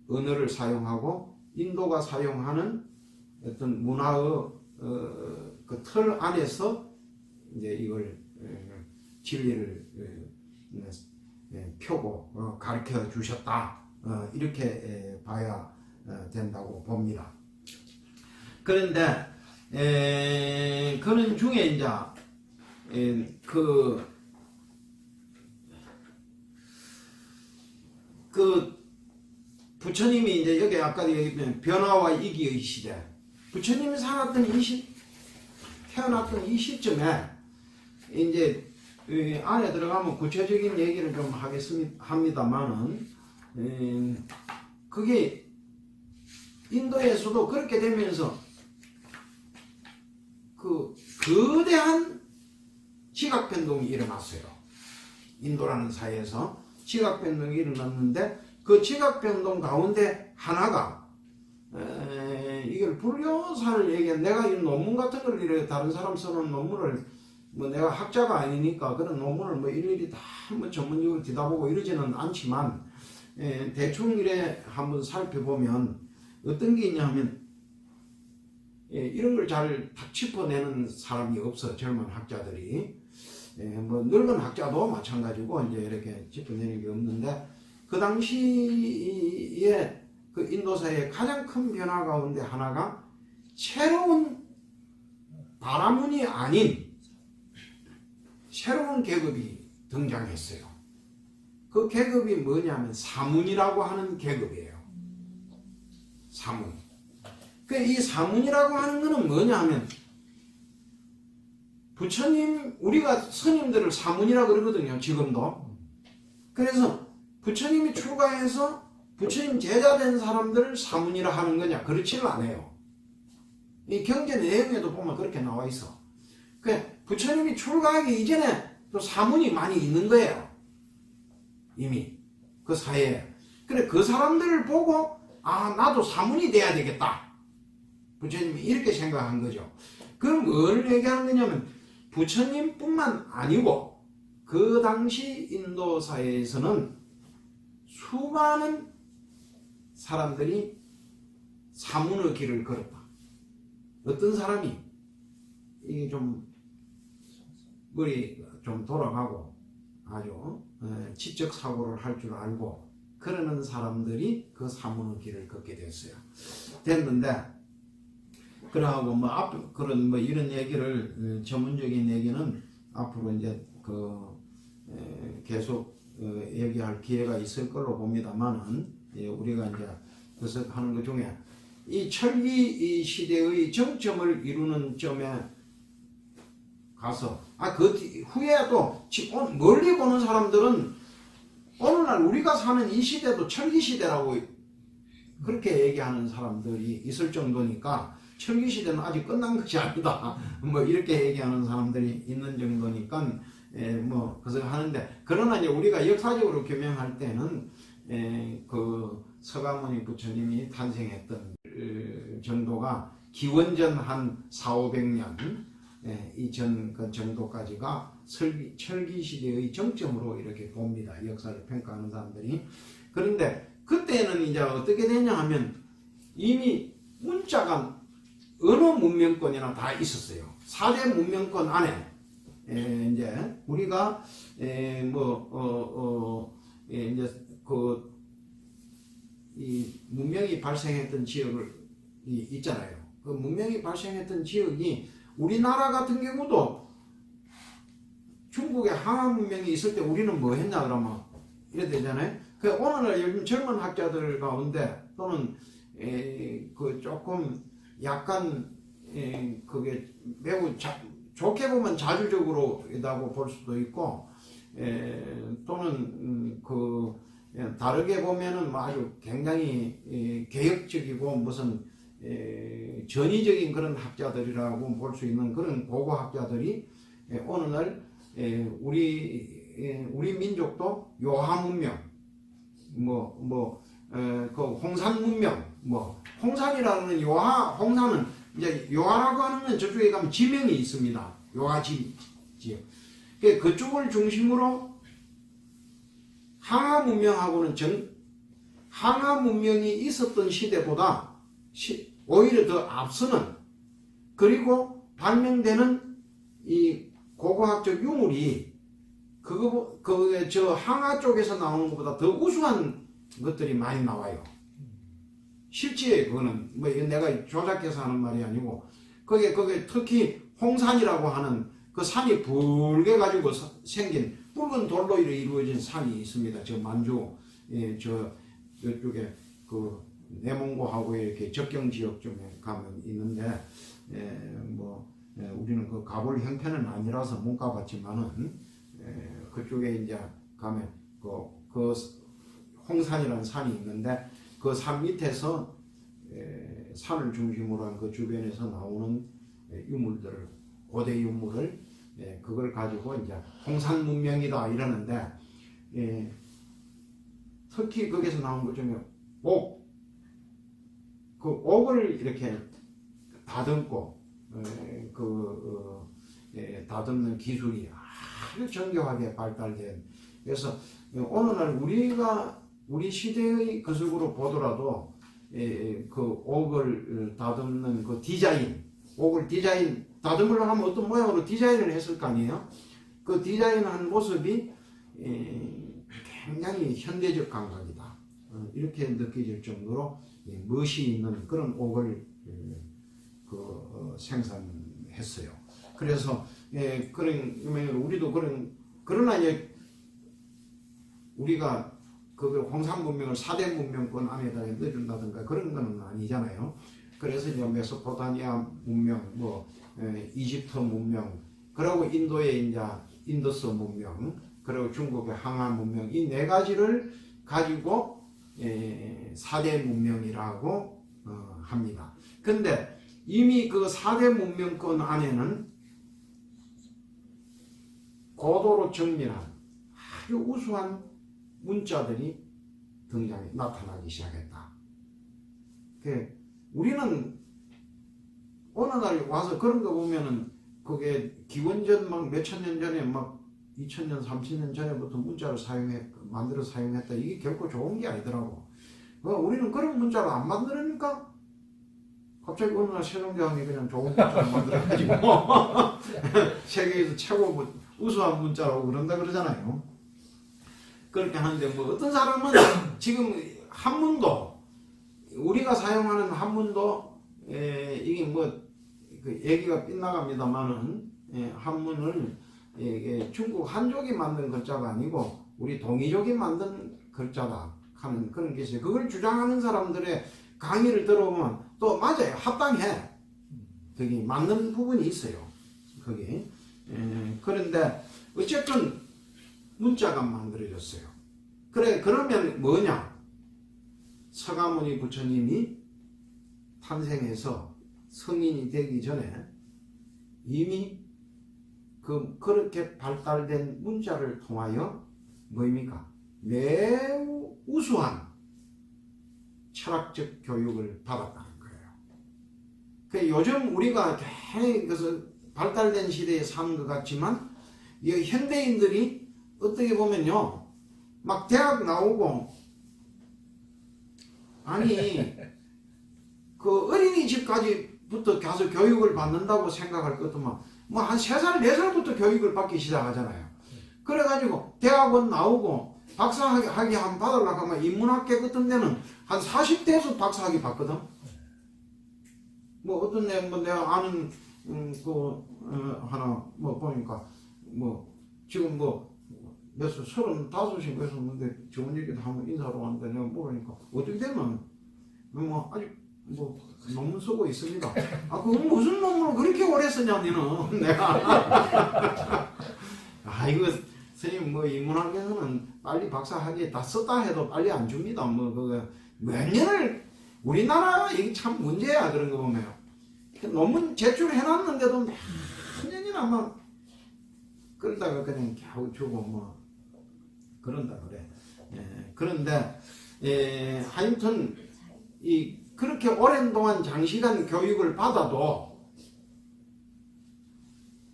언어를 사용하고 인도가 사용하는 어떤 문화의 그 틀 안에서 이제 이걸 진리를 펴고 가르쳐 주셨다. 이렇게 봐야 된다고 봅니다. 그런데 그런 중에 이제 부처님이 이제 여기 아까 얘기했던 변화와 이기의 시대, 부처님이 태어났던 이 시점에 이제 안에 들어가면 구체적인 얘기를 좀 합니다만은 그게 인도에서도 그렇게 되면서 그 거대한 지각변동이 일어났어요. 인도라는 사회에서 지각변동이 일어났는데 그 지각변동 가운데 하나가 이걸 불교사를 얘기한 내가 이 논문 같은 걸 이렇게 다른 사람 쓰는 논문을 뭐 내가 학자가 아니니까 그런 논문을 뭐 일일이 다 뭐 전문적으로 뒤다보고 이러지는 않지만 대충 이래 한번 살펴보면 어떤 게 있냐면 이런 걸 잘 딱 짚어내는 사람이 없어. 젊은 학자들이. 뭐 늙은 학자도 마찬가지고 이제 이렇게 짚어내는 게 없는데, 그 당시에 그 인도사의 가장 큰 변화 가운데 하나가 새로운 바라문이 아닌 새로운 계급이 등장했어요. 그 계급이 뭐냐면 사문이라고 하는 계급이에요. 사문. 이 사문이라고 하는 것은 뭐냐 하면, 부처님, 우리가 스님들을 사문이라고 그러거든요, 지금도. 그래서 부처님이 출가해서 부처님 제자 된 사람들을 사문이라 하는 거냐? 그렇지는 않아요. 이 경제 내용에도 보면 그렇게 나와 있어. 부처님이 출가하기 이전에 또 사문이 많이 있는 거예요. 이미 그 사회에. 그래, 그 사람들을 보고 아, 나도 사문이 돼야 되겠다. 부처님이 이렇게 생각한 거죠. 그럼 뭘 얘기하는 거냐면, 부처님뿐만 아니고 그 당시 인도 사회에서는 수많은 사람들이 사문의 길을 걸었다. 어떤 사람이 이게 좀 머리 좀 돌아가고 아주 지적 사고를 할 줄 알고 그러는 사람들이 그 사문의 길을 걷게 됐는데, 그러고 그런 이런 얘기를 전문적인 얘기는 앞으로 이제 계속 얘기할 기회가 있을 걸로 봅니다만은, 우리가 이제 그래서 하는 것 중에 이 철기 시대의 정점을 이루는 점에 가서 그 후에도 멀리 보는 사람들은 오늘날 우리가 사는 이 시대도 철기 시대라고 그렇게 얘기하는 사람들이 있을 정도니까, 철기 시대는 아직 끝난 것이 아니다. 이렇게 얘기하는 사람들이 있는 정도니까, 그래서 하는데, 그러나 이제 우리가 역사적으로 규명할 때는, 그 서가모니 부처님이 탄생했던 정도가 기원전 한 400~500년 이전 그 정도까지가 철기 시대의 정점으로 이렇게 봅니다. 역사를 평가하는 사람들이. 그런데 그때는 이제 어떻게 되냐 하면, 이미 문자가 어느 문명권이나 다 있었어요. 4대 문명권 안에 이제 우리가 이제 이 문명이 발생했던 지역을 있잖아요. 그 문명이 발생했던 지역이 우리나라 같은 경우도 중국의 항아 문명이 있을 때 우리는 뭐 했냐 그러면 이래 되잖아요. 그 오늘날 요즘 젊은 학자들 가운데 또는 그 조금 약간 그게 매우 좋게 보면 자주적으로라고 볼 수도 있고, 또는 다르게 보면은 아주 굉장히 개혁적이고 무슨 전위적인 그런 학자들이라고 볼 수 있는 그런 고고 학자들이 오늘날 우리 민족도 요하 문명, 그 홍산 문명, 홍산이라는 홍산은 이제 요하라고 하는 건 저쪽에 가면 지명이 있습니다. 요하 지역. 그쪽을 중심으로 항아 문명하고는 항아 문명이 있었던 시대보다 오히려 더 앞서는, 그리고 발명되는 이 고고학적 유물이 저 항아 쪽에서 나오는 것보다 더 우수한 것들이 많이 나와요. 실제 그거는 내가 조작해서 하는 말이 아니고, 거기에 특히 홍산이라고 하는 그 산이 붉게 가지고 생긴 붉은 돌로 이루어진 산이 있습니다. 저 만주 저쪽에 그 내몽고하고 이렇게 접경 지역쯤에 가면 있는데, 우리는 그 가볼 형편은 아니라서 못 가봤지만은 그쪽에 이제 가면 그 홍산이라는 산이 있는데, 그 산 밑에서 산을 중심으로 한 그 주변에서 나오는 유물들을, 고대 유물을 그걸 가지고 이제 홍산 문명이다 이러는데, 특히 거기서 나온 것 중에 그 옥을 이렇게 다듬고 다듬는 기술이 아주 정교하게 발달된, 그래서 오늘날 우리가 우리 시대의 것으로 보더라도 그 옥을 다듬는 그 디자인, 옥을 디자인 다듬으려 하면 어떤 모양으로 디자인을 했을 거 아니에요? 그 디자인한 모습이 굉장히 현대적 감각이다. 이렇게 느껴질 정도로 멋이 있는 그런 옥을 생산했어요. 그래서 그런 우리도 그러나 이제 우리가 그 홍산 문명을 4대 문명권 안에다 넣어준다든가 그런 건 아니잖아요. 그래서 이제 메소포타미아 문명, 이집트 문명, 그리고 인도의 이제 인더스 문명, 그리고 중국의 항한 문명, 이 네 가지를 가지고 4대 문명이라고 합니다. 근데 이미 그 4대 문명권 안에는 고도로 정밀한 아주 우수한 문자들이 나타나기 시작했다. 우리는 어느 날 와서 그런 거 보면은 그게 기원전 막 몇천 년 전에 막 2000년, 3000년 전에부터 문자를 만들어 사용했다. 이게 결코 좋은 게 아니더라고. 우리는 그런 문자를 안 만들으니까 갑자기 어느 날 세종대왕이 그냥 좋은 문자를 만들어가지고 세계에서 최고 우수한 문자라고 그런다 그러잖아요. 그렇게 하는데 어떤 사람은 지금 한문도 우리가 사용하는 한문도 이게 그 얘기가 빗나갑니다만은 한문을 중국 한족이 만든 글자가 아니고 우리 동이족이 만든 글자다 하는 그런 게 있어요. 그걸 주장하는 사람들의 강의를 들어보면 또 맞아요. 합당해. 그게 맞는 부분이 있어요. 그게. 그런데 어쨌든 문자가 만들어졌어요. 그러면 뭐냐? 서가모니 부처님이 탄생해서 성인이 되기 전에 이미 그렇게 발달된 문자를 통하여 뭐입니까? 매우 우수한 철학적 교육을 받았다는 거예요. 요즘 우리가 굉장히 발달된 시대에 사는 것 같지만 이 현대인들이 어떻게 보면요, 막 대학 나오고 아니 그 어린이집까지부터 가서 교육을 받는다고 생각할 것도만 한 3살, 4살부터 교육을 받기 시작하잖아요. 그래가지고 대학원 나오고 박사학위 한 받으려고 하면 인문학계 같은 데는 한 40대에서 박사학위 받거든. 어떤 내가 아는 하나 보니까 지금 몇 살, 35이 됐었는데 좋은 얘기도 한번 인사하러 왔는데 내가 물으니까 어떻게 되면 아직 논문 쓰고 있습니다. 그거 무슨 논문을 그렇게 오래 쓰냐 니는. 내가 이거 선생님 인문학에서는 빨리 박사학위 다 썼다 해도 빨리 안 줍니다. 그거 몇 년을 우리나라 이게 참 문제야. 그런 거 보면 논문 제출해놨는데도 몇 년이나 막 그러다가 그냥 겨우 주고 그런다 그래. 그런데 하여튼 그렇게 오랜 동안 장시간 교육을 받아도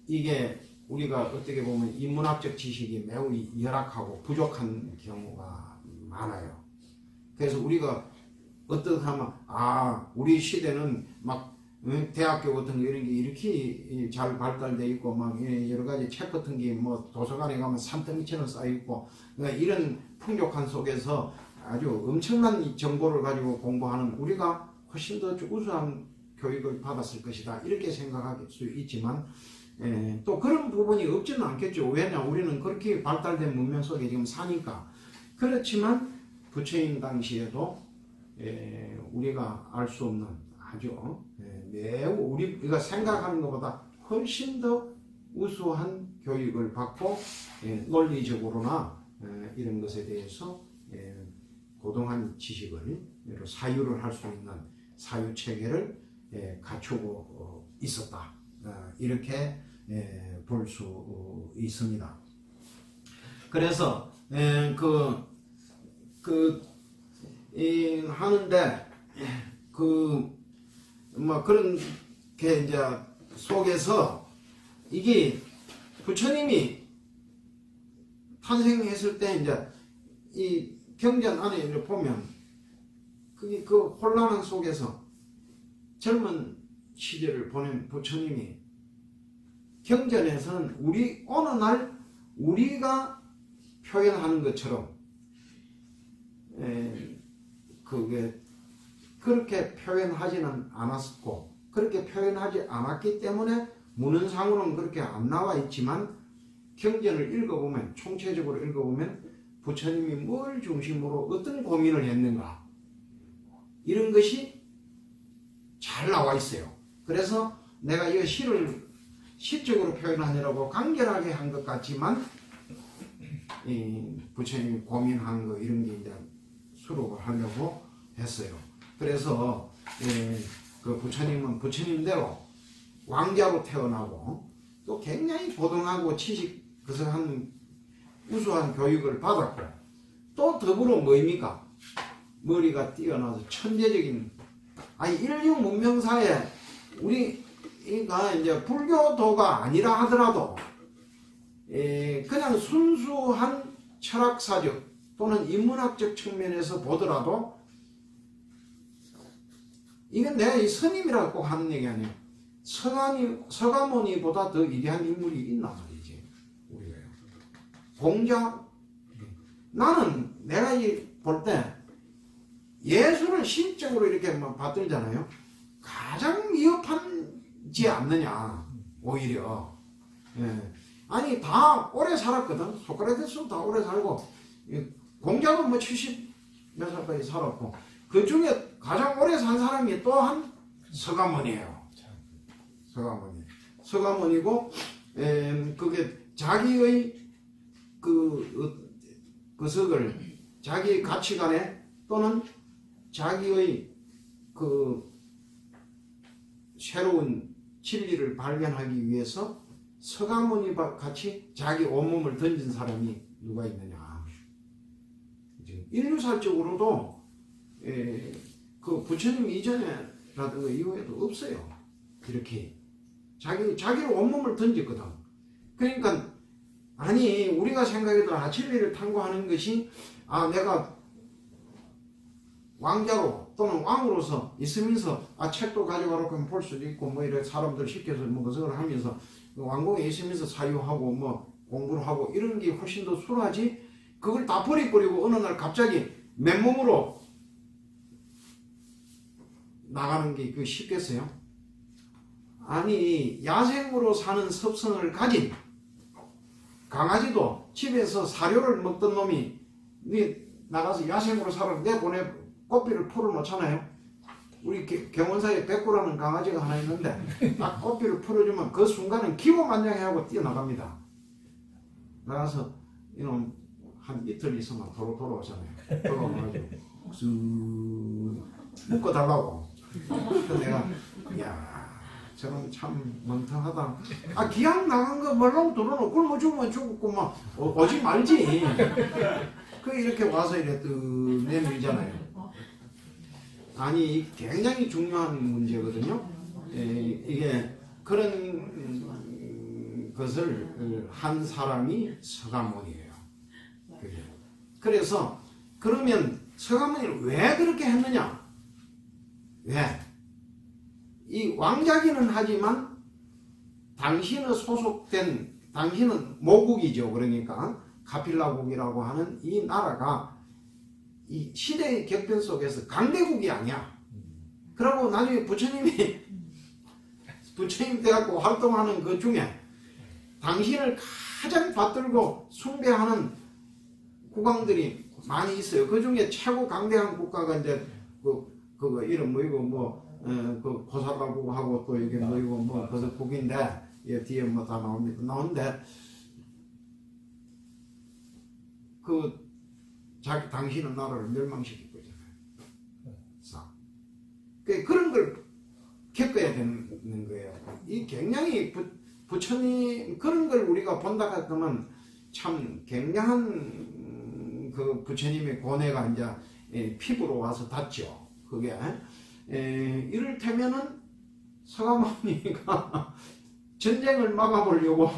이게 우리가 어떻게 보면 인문학적 지식이 매우 열악하고 부족한 경우가 많아요. 그래서 우리가 어떻게 하면 우리 시대는 막 대학교 같은 게 이렇게 잘 발달돼 있고 막 여러 가지 책 같은 게 도서관에 가면 산더미처럼 쌓여 있고 이런 풍족한 속에서 아주 엄청난 정보를 가지고 공부하는 우리가 훨씬 더 우수한 교육을 받았을 것이다 이렇게 생각할 수 있지만 또 그런 부분이 없지는 않겠죠. 왜냐 우리는 그렇게 발달된 문명 속에 지금 사니까. 그렇지만 부처님 당시에도 우리가 알 수 없는 아주 매우 우리가 생각하는 것보다 훨씬 더 우수한 교육을 받고 논리적으로나 이런 것에 대해서 고동한 지식을 사유를 할 수 있는 사유 체계를 갖추고 있었다. 이렇게 볼 수 있습니다. 그래서 하는데 그런 게 이제 속에서 이게 부처님이 탄생했을 때 이제 이 경전 안에 이렇게 보면 그게 그 혼란 속에서 젊은 시절을 보낸 부처님이 경전에서는 어느 날 우리가 표현하는 것처럼 그게 그렇게 표현하지는 않았고, 그렇게 표현하지 않았기 때문에 문헌상으로는 그렇게 안 나와 있지만 경전을 읽어보면, 총체적으로 읽어보면 부처님이 뭘 중심으로 어떤 고민을 했는가, 이런 것이 잘 나와 있어요. 그래서 내가 이 시를 시적으로 표현하느라고 간결하게 한 것 같지만 부처님이 고민한 거 이런 게 이제 수록을 하려고 했어요. 그래서 그 부처님은 부처님대로 왕자로 태어나고 또 굉장히 고등하고 지식 그것한 우수한 교육을 받았고, 또 더불어 뭐입니까? 머리가 뛰어나서 천재적인, 인류 문명사에 우리가 이제 불교도가 아니라 하더라도 그냥 순수한 철학사적 또는 인문학적 측면에서 보더라도 이건 내가 이 스님이라고 꼭 하는 얘기 아니에요. 서가모니보다 더 위대한 인물이 있나 말이지. 우리가요. 공자, 나는 내가 볼 때 예술을 신적으로 이렇게 막 받들잖아요. 가장 위협하지 않느냐, 오히려. 아니, 다 오래 살았거든. 소크라테스도 다 오래 살고, 공자도 뭐 70 몇 살까지 살았고, 그 중에 가장 오래 산 사람이 또한 서가모니예요. 서가모니고, 그게 자기의 그 석을 자기의 가치관에 또는 자기의 그 새로운 진리를 발견하기 위해서 서가모니 같이 자기 온몸을 던진 사람이 누가 있느냐. 인류사적으로도 그 부처님 이전에라든가 이후에도 없어요. 이렇게 자기를 온몸을 던졌거든. 그러니까 우리가 생각해도 진리를 탐구하는 것이 내가 왕자로 또는 왕으로서 있으면서 책도 가져가라고 하면 볼 수도 있고, 뭐 이렇게 사람들 시켜서 뭐 그것을 하면서 왕궁에 있으면서 사유하고 뭐 공부를 하고 이런 게 훨씬 더 순하지, 그걸 다 버리고 어느 날 갑자기 맨몸으로 나가는 게 그 쉽겠어요? 야생으로 사는 습성을 가진 강아지도 집에서 사료를 먹던 놈이 나가서 야생으로 살아 내보내 꽃비를 풀을 놓잖아요. 우리 경원사에 백구라는 강아지가 하나 있는데 딱 꽃비를 풀어주면 그 순간은 기고만장해하고 뛰어나갑니다. 나가서 이놈 한 이틀 있으면 돌아오잖아요. 돌아와가지고 쑥 묶어달라고. 그래서 내가 저는 참 멍청하다. 기왕 나간 거 멀렁 들어놓고 굶어 죽으면 죽고 막 오지 말지. 이렇게 와서 이래 내밀잖아요. 굉장히 중요한 문제거든요. 이게 그런 것을 한 사람이 서가모니예요. 그래서 그러면 서가모니를 왜 그렇게 했느냐? 왜? 이 왕자기는 하지만 당신의 당신은 모국이죠. 그러니까 카필라국이라고 하는 이 나라가 이 시대의 격변 속에서 강대국이 아니야. 그러고 나중에 부처님 돼갖고 활동하는 그 중에 당신을 가장 받들고 숭배하는 국왕들이 많이 있어요. 그 중에 최고 강대한 국가가 이제 그거 이름 뭐이고 그 고사라국하고 또 이게 뭐이고 그 국인데 뒤에 다 나오는데 당신은 나라를 멸망시킬 거잖아요. 그런 걸 겪어야 되는 거예요. 이 굉장히 부처님 그런 걸 우리가 본다 하면 참 굉장한 그 부처님의 고뇌가 이제 피부로 와서 닿죠. 그게 이를테면은 서가모니가 전쟁을 막아보려고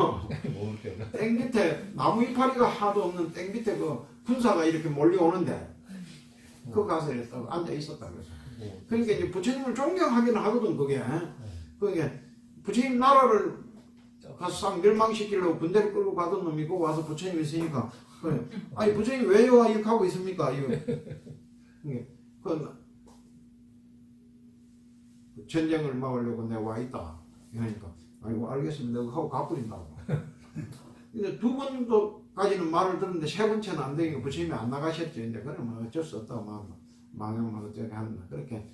땡 밑에 나무 이파리가 하나도 없는 땡 밑에 그 군사가 이렇게 몰려오는데 그 가서 앉아 있었다 그래서. 그러니까 이제 부처님을 존경하기는 하거든 그게. 그게 부처님 나라를 가서 싹 멸망시키려고 군대를 끌고 가던 놈이 고 와서 부처님 있으니까 아니 부처님 왜요 이렇게 하고 있습니까? 이거 그 전쟁을 막으려고 내가 와 있다. 그러니까 아이고 알겠습니다. 하고 가버린다고. 근데 두 번도까지는 말을 듣는데 세 번째는 안 되니까 부처님이 안 나가셨죠. 이제 그러면 어쩔 수 없다고 망하면 어쩌게 한다. 그렇게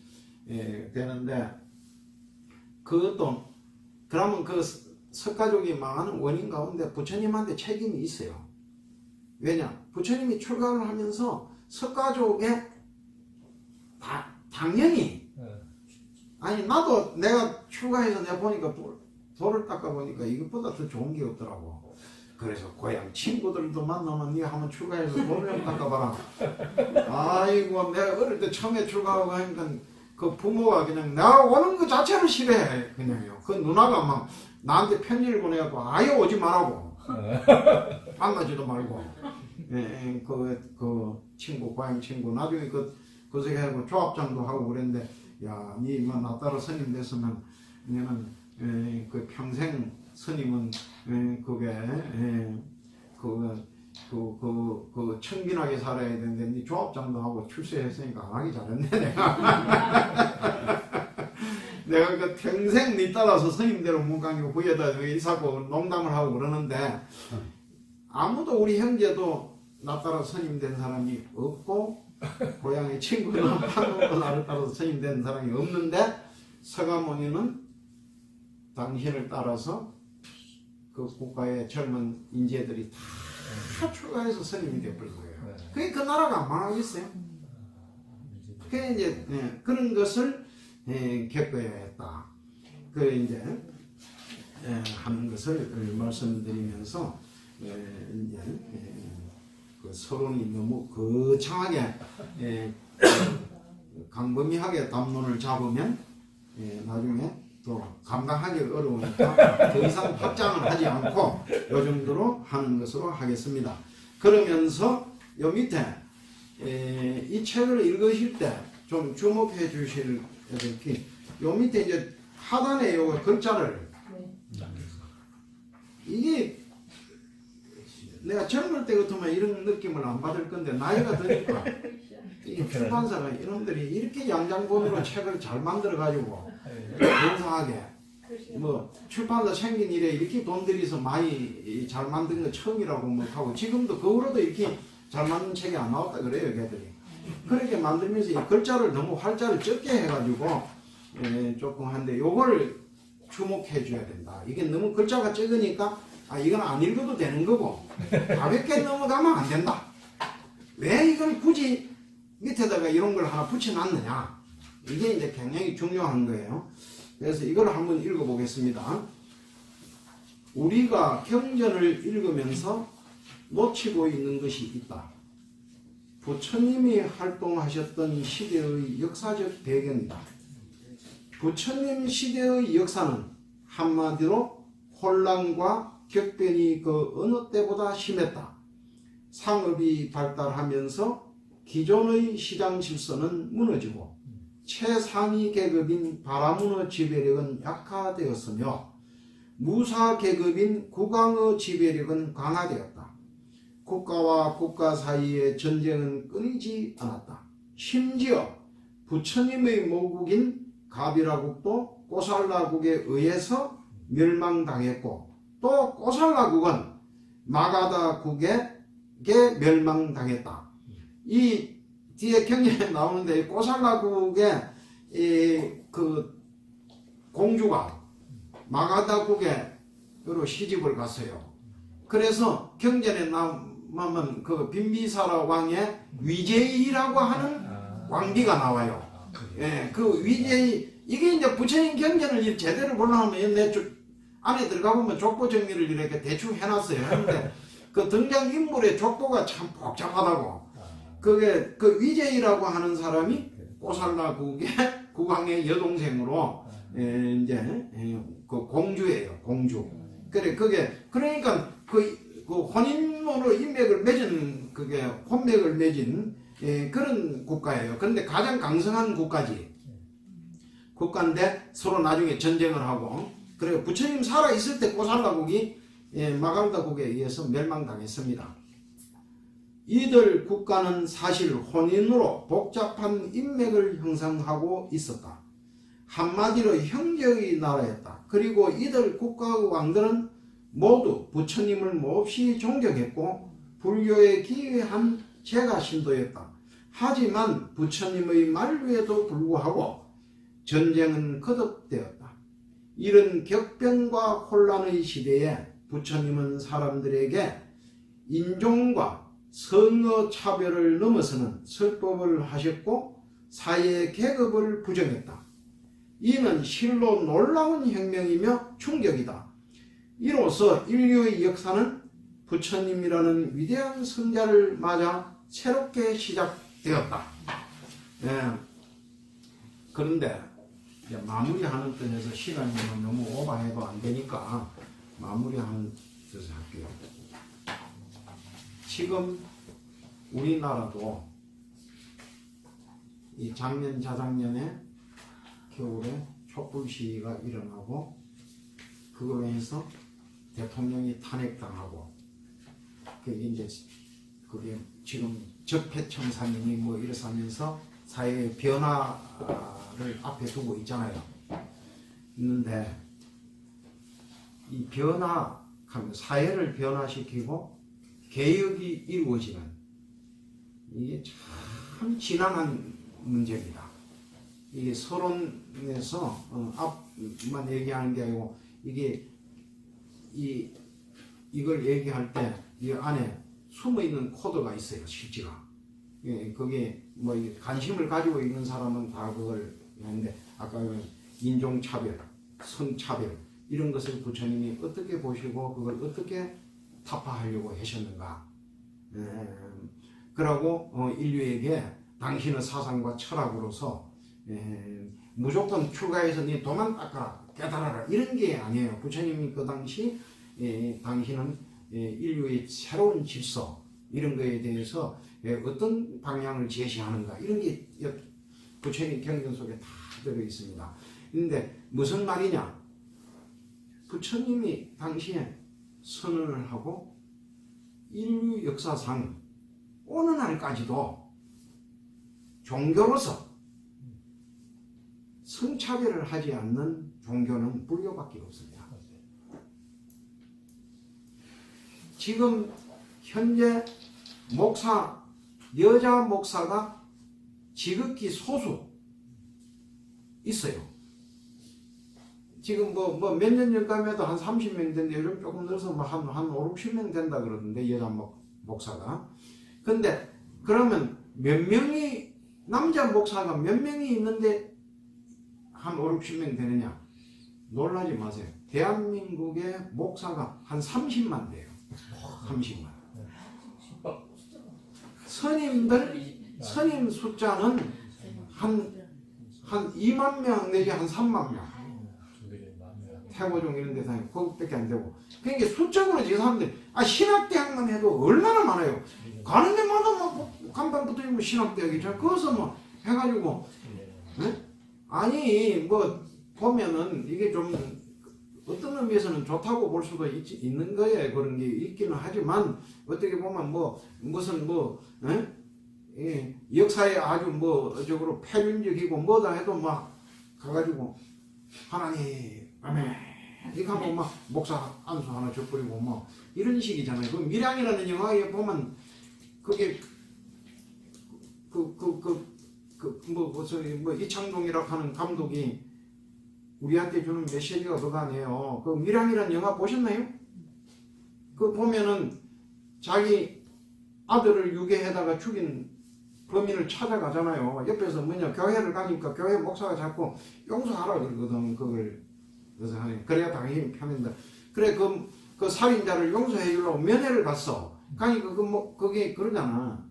되는데 그것도 그러면 그 석가족이 망하는 원인 가운데 부처님한테 책임이 있어요. 왜냐? 부처님이 출가를 하면서 석가족에 당연히 아니 나도 내가 출가해서 내가 보니까 돌을 닦아보니까 이것보다 더 좋은 게 없더라고. 그래서 고향 친구들도 만나면 네가 한번 출가해서 돌을 좀 닦아봐라. 아이고 내가 어릴 때 처음에 출가하고 하니까 그 부모가 그냥 내가 오는 거 자체를 싫어해. 그냥요. 그 누나가 막 나한테 편지를 보내갖고 아예 오지 말라고. 만나지도 말고. 그 친구 고향 친구 나중에 그 새끼 하고 조합장도 하고 그랬는데 야, 니만 나 따라 스님 됐으면 너는 그 평생 스님은 그게 그 청빈하게 살아야 되는데 니 조합장도 하고 출세했으니까 안 하기 잘했네 내가. 내가 그 평생 니 따라서 스님대로 문강이고 구에다 이사고 농담을 하고 그러는데 아무도 우리 형제도 나 따라 스님 된 사람이 없고 고향의 친구는 한 놈도 나를 따라서 스님 된 사람이 없는데 서가모니는 당신을 따라서 그 국가의 젊은 인재들이 다 출가해서 스님이 되어버린 거예요. 그게 그 나라가 안 망하겠어요? 그게 이제 그런 것을 겪어야 했다. 그 이제 하는 것을 말씀드리면서 이제 그 서론이 너무 거창하게 강범위하게 담론을 잡으면 나중에 또 감당하기 어려우니까 더 이상 확장을 하지 않고 요 정도로 하는 것으로 하겠습니다. 그러면서 요 밑에 이 책을 읽으실 때 좀 주목해 주실 것이 요 밑에 이제 하단에 요 글자를 이게 내가 젊을 때 같으면 이런 느낌을 안 받을 건데 나이가 드니까 이 출판사가 이놈들이 이렇게 양장본으로 책을 잘 만들어 가지고 근사하게 뭐 출판사 생긴 이래 이렇게 돈 들여서 많이 잘 만든 거 처음이라고 못하고 지금도 그 후로도 이렇게 잘 만든 책이 안 나왔다 그래요 걔들이. 그렇게 만들면서 이 글자를 너무 활자를 적게 해가지고 조금 한데 요걸 주목해 줘야 된다. 이게 너무 글자가 적으니까 이건 안 읽어도 되는 거고 가볍게 넘어가면 안 된다. 왜 이걸 굳이 밑에다가 이런 걸 하나 붙여놨느냐. 이게 이제 굉장히 중요한 거예요. 그래서 이걸 한번 읽어보겠습니다. 우리가 경전을 읽으면서 놓치고 있는 것이 있다. 부처님이 활동하셨던 시대의 역사적 배경이다. 부처님 시대의 역사는 한마디로 혼란과 격변이 그 어느 때보다 심했다. 상업이 발달하면서 기존의 시장 질서는 무너지고 최상위 계급인 바라문의 지배력은 약화되었으며 무사 계급인 국왕의 지배력은 강화되었다. 국가와 국가 사이의 전쟁은 끊이지 않았다. 심지어 부처님의 모국인 가비라국도 꼬살라국에 의해서 멸망당했고 또 꼬살라국은 마가다국에게 멸망당했다. 이 뒤에 경전에 나오는데 꼬살라국의 그 공주가 마가다국으로 시집을 갔어요. 그래서 경전에 나오면 그 빈비사라 왕의 위제이라고 하는 왕비가 나와요. 그 위제이 이게 이제 부처님 경전을 제대로 보려면 내 안에 들어가 보면 족보 정리를 이렇게 대충 해놨어요. 그런데 그 등장 인물의 족보가 참 복잡하다고. 그게 그 위제이라고 하는 사람이 꼬살라국의 국왕의 여동생으로 이제 그 그 공주예요, 공주. 그래, 그러니까 그 혼인으로 인맥을 맺은, 그게 혼맥을 맺은 그런 국가예요. 그런데 가장 강성한 국가인데 서로 나중에 전쟁을 하고, 그래, 부처님 살아있을 때 고살라국이 마갈다국에 의해서 멸망당했습니다. 이들 국가는 사실 혼인으로 복잡한 인맥을 형성하고 있었다. 한마디로 형제의 나라였다. 그리고 이들 국가의 왕들은 모두 부처님을 몹시 존경했고 불교에 기여한 제가 신도였다. 하지만 부처님의 만류에도 불구하고 전쟁은 거듭되었다. 이런 격변과 혼란의 시대에 부처님은 사람들에게 인종과 성어 차별을 넘어서는 설법을 하셨고 사회 계급을 부정했다. 이는 실로 놀라운 혁명이며 충격이다. 이로써 인류의 역사는 부처님이라는 위대한 성자를 맞아 새롭게 시작되었다. 그런데 이제 마무리하는 뜻에서 시간이 너무 오버해도 안 되니까 마무리하는 뜻을 할게요. 지금 우리나라도 이 작년 자작년에 겨울에 촛불 시위가 일어나고 그걸로 해서 대통령이 탄핵당하고 그게 지금 적폐청산이니 뭐 이래서 하면서 사회의 변화를 앞에 두고 있잖아요. 있는데 이 변화하면 사회를 변화시키고 개혁이 이루어지는 이게 참 지난한 문제입니다. 이게 서론에서 앞만 얘기하는 게 아니고 이게 이걸 얘기할 때 이 안에 숨어 있는 코드가 있어요, 실제가. 예, 그게 뭐 관심을 가지고 있는 사람은 다 그걸 하는데 아까 인종차별, 성차별 이런 것을 부처님이 어떻게 보시고 그걸 어떻게 타파하려고 하셨는가. 그러고 인류에게 당신의 사상과 철학으로서 무조건 출가해서 네 도만 닦아라, 깨달아라 이런 게 아니에요. 부처님이 그 당시 당신은 인류의 새로운 질서 이런 거에 대해서 어떤 방향을 제시하는가 이런 게 부처님 경전 속에 다 들어 있습니다. 그런데 무슨 말이냐? 부처님이 당시에 선언을 하고 인류 역사상 어느 날까지도 종교로서 성차별을 하지 않는 종교는 불교밖에 없습니다. 지금 현재 여자 목사가 지극히 소수 있어요. 지금 뭐 몇 년 전까지만 해도 한 30명 된데 요즘 조금 늘어서 한 5, 60명 된다 그러던데 여자 목사가. 근데 그러면 몇 명이 남자 목사가 몇 명이 있는데 한 5, 60명 되느냐? 놀라지 마세요. 대한민국의 목사가 한 30만 돼요. 30만. 스님 숫자는 한 2만 명 내지 한 3만 명. 태고종 이런 데서 그것밖에 안 되고. 그러니까 수적으로 이 사람들 신학대학만 해도 얼마나 많아요. 가는 데마다 막 간판 붙어있고 신학대학이잖아. 거기서 뭐 해가지고 아니 뭐 보면은 이게 좀 어떤 의미에서는 좋다고 볼 수도 있는 거예요. 그런 게 있기는 하지만 어떻게 보면 무슨 역사에 아주 적으로 패륜적이고 뭐다 해도 막 가가지고 하나님 아멘 이거 하면 막 목사 안수 하나 줘버리고 뭐 이런 식이잖아요. 그 밀양이라는 영화에 보면 그게 이창동이라고 하는 감독이 우리한테 주는 메시지가 그거 아니에요. 그 밀양이라는 영화 보셨나요? 그 보면은 자기 아들을 유괴해다가 죽인 범인을 찾아가잖아요. 옆에서 교회를 가니까 교회 목사가 자꾸 용서하라 그러거든. 그걸 그래서 그래야 당연히 편한다. 그래 그 살인자를 용서해 주려고 면회를 갔어. 가니까 그게 그러잖아.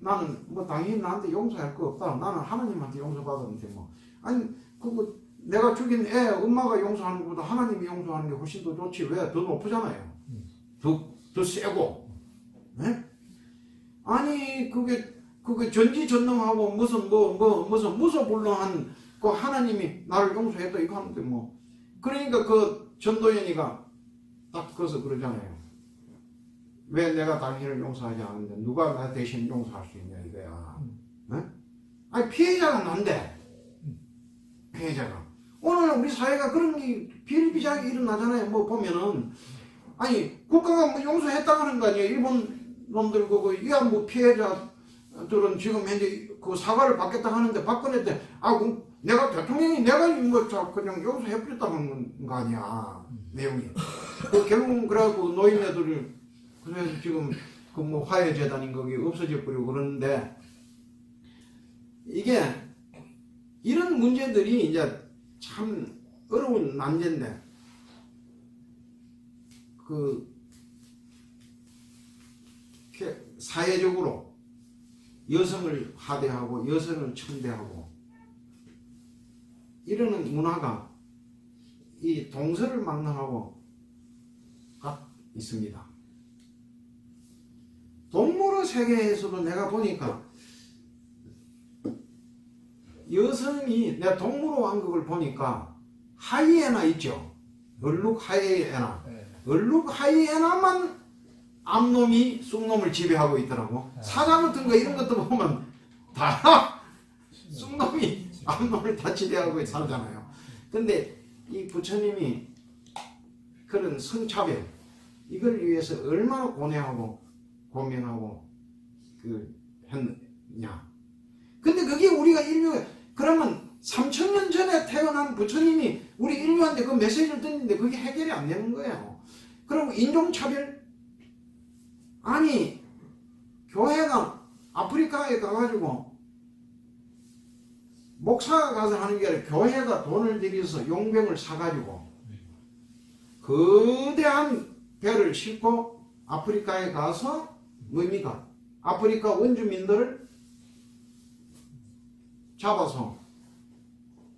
나는 당연히 나한테 용서할 거 없다. 나는 하나님한테 용서받았는데 아니 내가 죽인 애 엄마가 용서하는 것보다 하나님이 용서하는 게 훨씬 더 좋지. 왜? 더 높으잖아요. 더 세고. 네? 아니 그게 전지전능하고 무슨 무소불능한 그 하나님이 나를 용서했다 이거 하는데 뭐. 그러니까 그 전도연이가 딱 거기서 그러잖아요. 왜 내가 당신을 용서하지 않는데 누가 나 대신 용서할 수 있냐 이거야. 네? 아니 피해자가 난데. 피해자가. 오늘 우리 사회가 그런 게 비일비재하게 일어나잖아요. 뭐 보면은 아니 국가가 뭐 용서했다고 하는 거 아니에요. 일본 놈들 그거 이야 뭐 피해자들은 지금 현재 그 사과를 받겠다 하는데 박근혜 때 내가 대통령이 내가 뭐 그냥 용서해버렸다는 거 아니야. 내용이. 그 결국은 그래갖고 노인네들을 그래서 지금 그 뭐 화해재단인 거기 없어져 버리고 그러는데 이게 이런 문제들이 이제 참 어려운 난제인데 그 사회적으로 여성을 하대하고 여성을 천대하고 이러는 문화가 이 동서를 막론하고 있습니다. 동물의 세계에서도 내가 보니까 여성이 내가 동물의 왕국을 보니까 하이에나 있죠. 얼룩 하이에나. 얼룩 하이에나만 암놈이 쑥놈을 지배하고 있더라고. 사자 같은 거 이런 것도 보면 다 쑥놈이 암놈을 다 지배하고 살잖아요. 근데 이 부처님이 그런 성차별 이걸 위해서 얼마나 고뇌하고 고민하고 했냐. 근데 그게 우리가 그러면 3000년 전에 태어난 부처님이 우리 인류한테 그 메시지를 던지는데 그게 해결이 안 되는 거예요. 그리고 인종차별? 아니 교회가 아프리카에 가가지고 목사가 가서 하는 게 아니라 교회가 돈을 들여서 용병을 사가지고 거대한 배를 싣고 아프리카에 가서 뭡니까? 아프리카 원주민들을 잡아서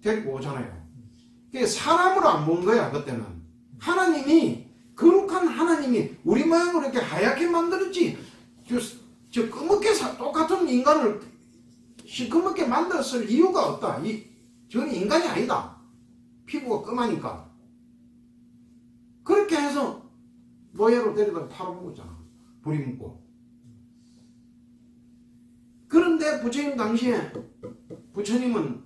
데리고 오잖아요. 그게 사람으로 안 본 거야 그때는. 하나님이 거룩한 하나님이 우리 모양으로 이렇게 하얗게 만들었지 저 검게 똑같은 인간을 시커멓게 만들었을 이유가 없다. 저는 인간이 아니다. 피부가 검하니까. 그렇게 해서 노예로 데려다 팔아먹었잖아. 불이 묻고. 그런데 부처님 당시에 부처님은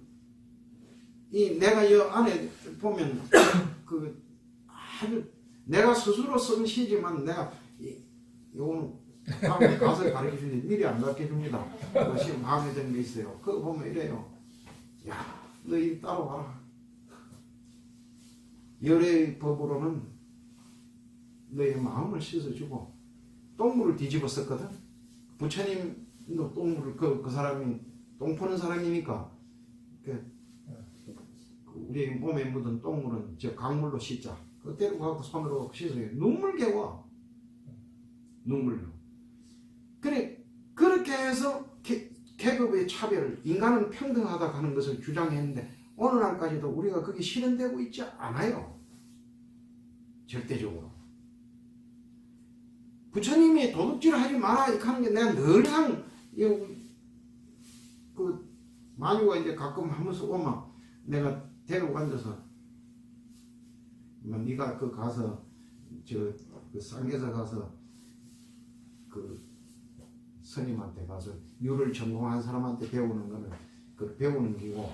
내가 이 안에 보면 아주 내가 스스로 쓴 시지만 내가 요거는 다음에 가서 가르쳐 주는데 미리 안 가르쳐 줍니다. 지금 마음에 드는 게 있어요. 그거 보면 이래요. 야, 너 이 따라와라. 열의 법으로는 너의 마음을 씻어주고 똥물을 뒤집어 썼거든. 부처님도 똥물을 그 사람이 똥 푸는 사람이니까 우리 몸에 묻은 똥물은 저 강물로 씻자. 그때로 가고 손으로 씻어요. 눈물 개워. 눈물로. 그래 그렇게 해서 계급의 차별, 인간은 평등하다 하는 것을 주장했는데 오늘날까지도 우리가 그게 실현되고 있지 않아요. 절대적으로. 부처님이 도둑질 하지 마라 이렇게 하는 게 내가 늘상 마녀가 이제 가끔 하면서 오면 내가 데리고 앉아서 네가 가서 그 쌍계사 가서 그 스님한테 가서 유를 전공한 사람한테 배우는 거는 배우는 기고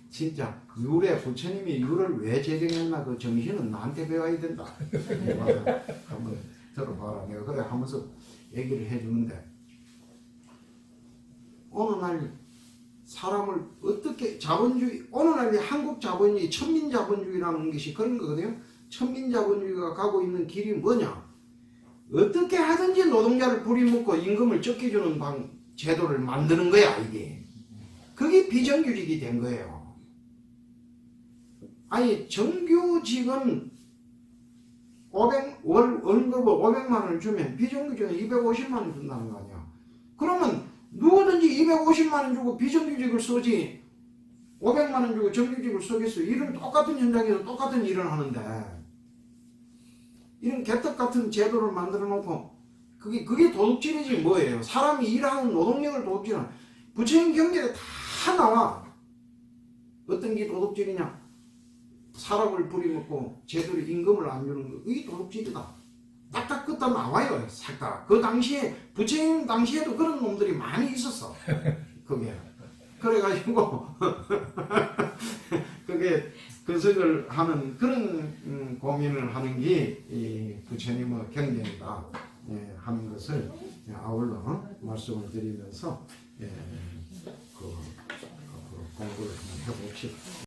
진짜 유래 부처님이 유를 왜 제정했나 그 정신은 나한테 배워야 된다. 한번 들어봐라. 내가 그래 하면서 얘기를 해주는데 어느 날 사람을 어떻게 자본주의 오늘날 한국 자본주의 천민자본주의라는 것이 그런 거거든요. 천민자본주의가 가고 있는 길이 뭐냐? 어떻게 하든지 노동자를 부리먹고 임금을 적게 주는 제도를 만드는 거야 이게. 그게 비정규직이 된 거예요. 아니 정규직은 월급을 500만 원을 주면 비정규직은 250만 원 준다는 거 아니야. 그러면 누구든지 250만 원 주고 비정규직을 쓰지 500만 원 주고 정규직을 쓰겠어. 일은 똑같은 현장에서 똑같은 일을 하는데 이런 개떡 같은 제도를 만들어 놓고 그게 도둑질이지 뭐예요. 사람이 일하는 노동력을 도둑질하는 부처님 경전에 다 나와. 어떤 게 도둑질이냐? 사람을 부리먹고 제대로 임금을 안 주는 거, 이게 도둑질이다. 딱딱 끄다 나와요. 살짝. 그 당시에 부처님 당시에도 그런 놈들이 많이 있었어. 그게. 그래가지고 그게 근석을 하는 그런 고민을 하는 게 이 부처님의 경전이다 하는 것을 아울러 말씀을 드리면서 그 공부를 한번 해봅시다.